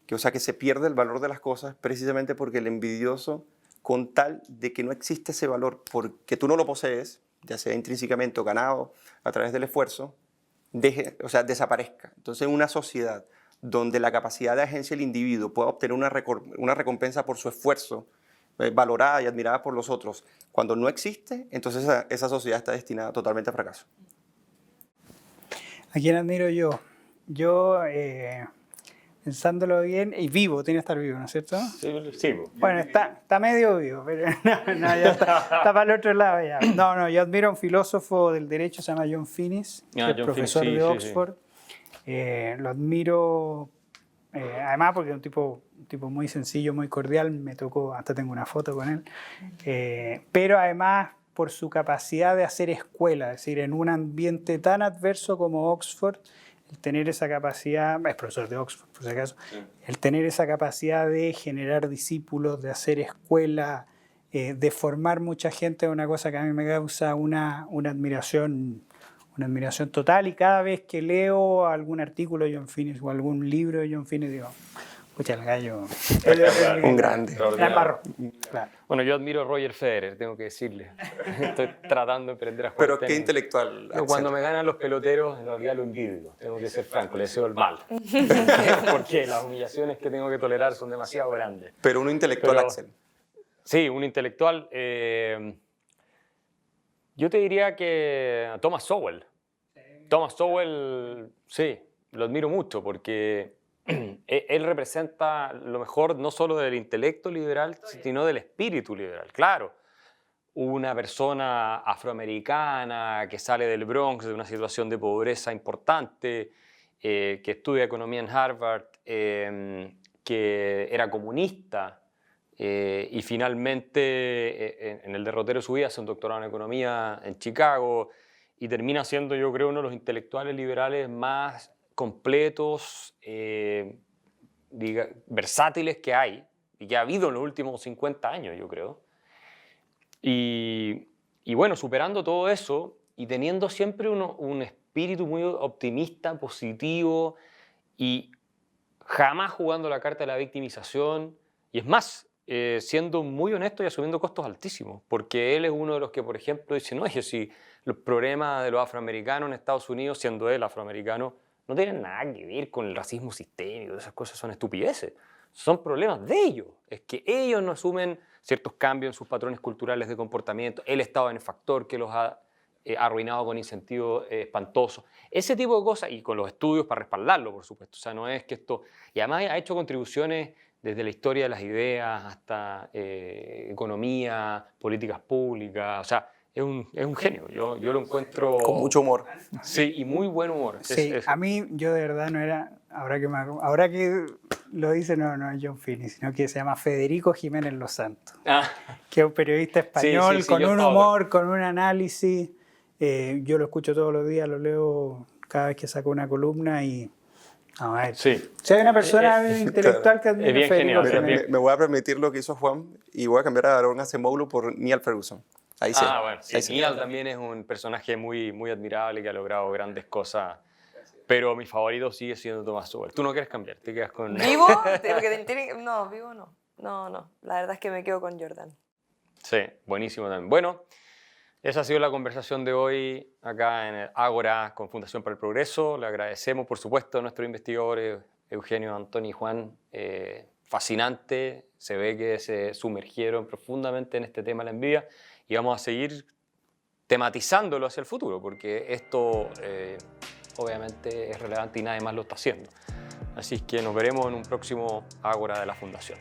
que, o sea, que se pierde el valor de las cosas precisamente porque el envidioso, con tal de que no existe ese valor, porque tú no lo posees, ya sea intrínsecamente o ganado a través del esfuerzo, desaparezca. Entonces, una sociedad donde la capacidad de agencia del individuo pueda obtener una recompensa por su esfuerzo, valorada y admirada por los otros, cuando no existe, entonces esa sociedad está destinada totalmente a fracaso. ¿A quién admiro yo? Yo, pensándolo bien, y vivo, tiene que estar vivo, ¿no es cierto? Sí. Bueno, está medio vivo, pero no, ya está para el otro lado ya. No, yo admiro a un filósofo del derecho, se llama John Finnis, que es profesor de Oxford. Lo admiro, además porque es un tipo muy sencillo, muy cordial, me tocó, hasta tengo una foto con él, pero además por su capacidad de hacer escuela, es decir, en un ambiente tan adverso como Oxford, el tener esa capacidad, es profesor de Oxford por si acaso, el tener esa capacidad de generar discípulos, de hacer escuela, de formar mucha gente, es una cosa que a mí me causa una admiración total, y cada vez que leo algún artículo de John Finnis o algún libro de John Finnis digo, escucha el gallo, un grande. Claro. Bueno, yo admiro a Roger Federer, tengo que decirle. Estoy tratando de aprender a jugar Pero tenis. qué intelectual. Pero cuando me ganan los peloteros, en realidad lo envidio. Tengo que ser franco, le deseo el mal. Porque las humillaciones que tengo que tolerar son demasiado grandes. Pero un intelectual, Axel. Sí, un intelectual. Yo te diría que a Thomas Sowell. Thomas Sowell, sí, lo admiro mucho porque él representa lo mejor no solo del intelecto liberal, sino del espíritu liberal. Claro, una persona afroamericana que sale del Bronx, de una situación de pobreza importante, que estudia economía en Harvard, que era comunista y finalmente en el derrotero de su vida hace un doctorado en economía en Chicago y termina siendo, yo creo, uno de los intelectuales liberales más completos, versátiles que hay y que ha habido en los últimos 50 años, yo creo. Y bueno, superando todo eso y teniendo siempre un espíritu muy optimista, positivo y jamás jugando la carta de la victimización. Y es más, siendo muy honesto y asumiendo costos altísimos, porque él es uno de los que, por ejemplo, dice, no, es si los problemas de los afroamericanos en Estados Unidos, siendo él afroamericano, no tienen nada que ver con el racismo sistémico, esas cosas son estupideces, son problemas de ellos, es que ellos no asumen ciertos cambios en sus patrones culturales de comportamiento, el estado benefactor que los ha arruinado con incentivos espantosos, ese tipo de cosas, y con los estudios para respaldarlo, por supuesto, o sea, no es que esto, y además ha hecho contribuciones desde la historia de las ideas hasta economía, políticas públicas, o sea, es un genio, yo lo encuentro... Con mucho humor. Sí, y muy buen humor. Sí, a mí yo de verdad no era, ahora que lo dice, no es John Finnis, sino que se llama Federico Jiménez Los Santos, que es un periodista español con un humor, con un análisis, yo lo escucho todos los días, lo leo cada vez que saco una columna y... No, si hay una persona intelectual que admira Federico Jiménez. Me voy a permitir lo que hizo Juan y voy a cambiar a Aarón Acemoglu por Neil Ferguson. Ahí sí. Bueno, sí, Neil también es un personaje muy, muy admirable que ha logrado grandes cosas, pero mi favorito sigue siendo Thomas Sowell. ¿Tú no quieres cambiar? ¿Te quedas con...? ¿Vivo? No, vivo no. No, la verdad es que me quedo con Jordan. Sí, buenísimo también. Bueno, esa ha sido la conversación de hoy acá en el Ágora con Fundación para el Progreso. Le agradecemos, por supuesto, a nuestros investigadores Eugenio, Antonio y Juan. Fascinante, se ve que se sumergieron profundamente en este tema de la envidia y vamos a seguir tematizándolo hacia el futuro porque esto obviamente es relevante y nadie más lo está haciendo. Así que nos veremos en un próximo Ágora de la Fundación.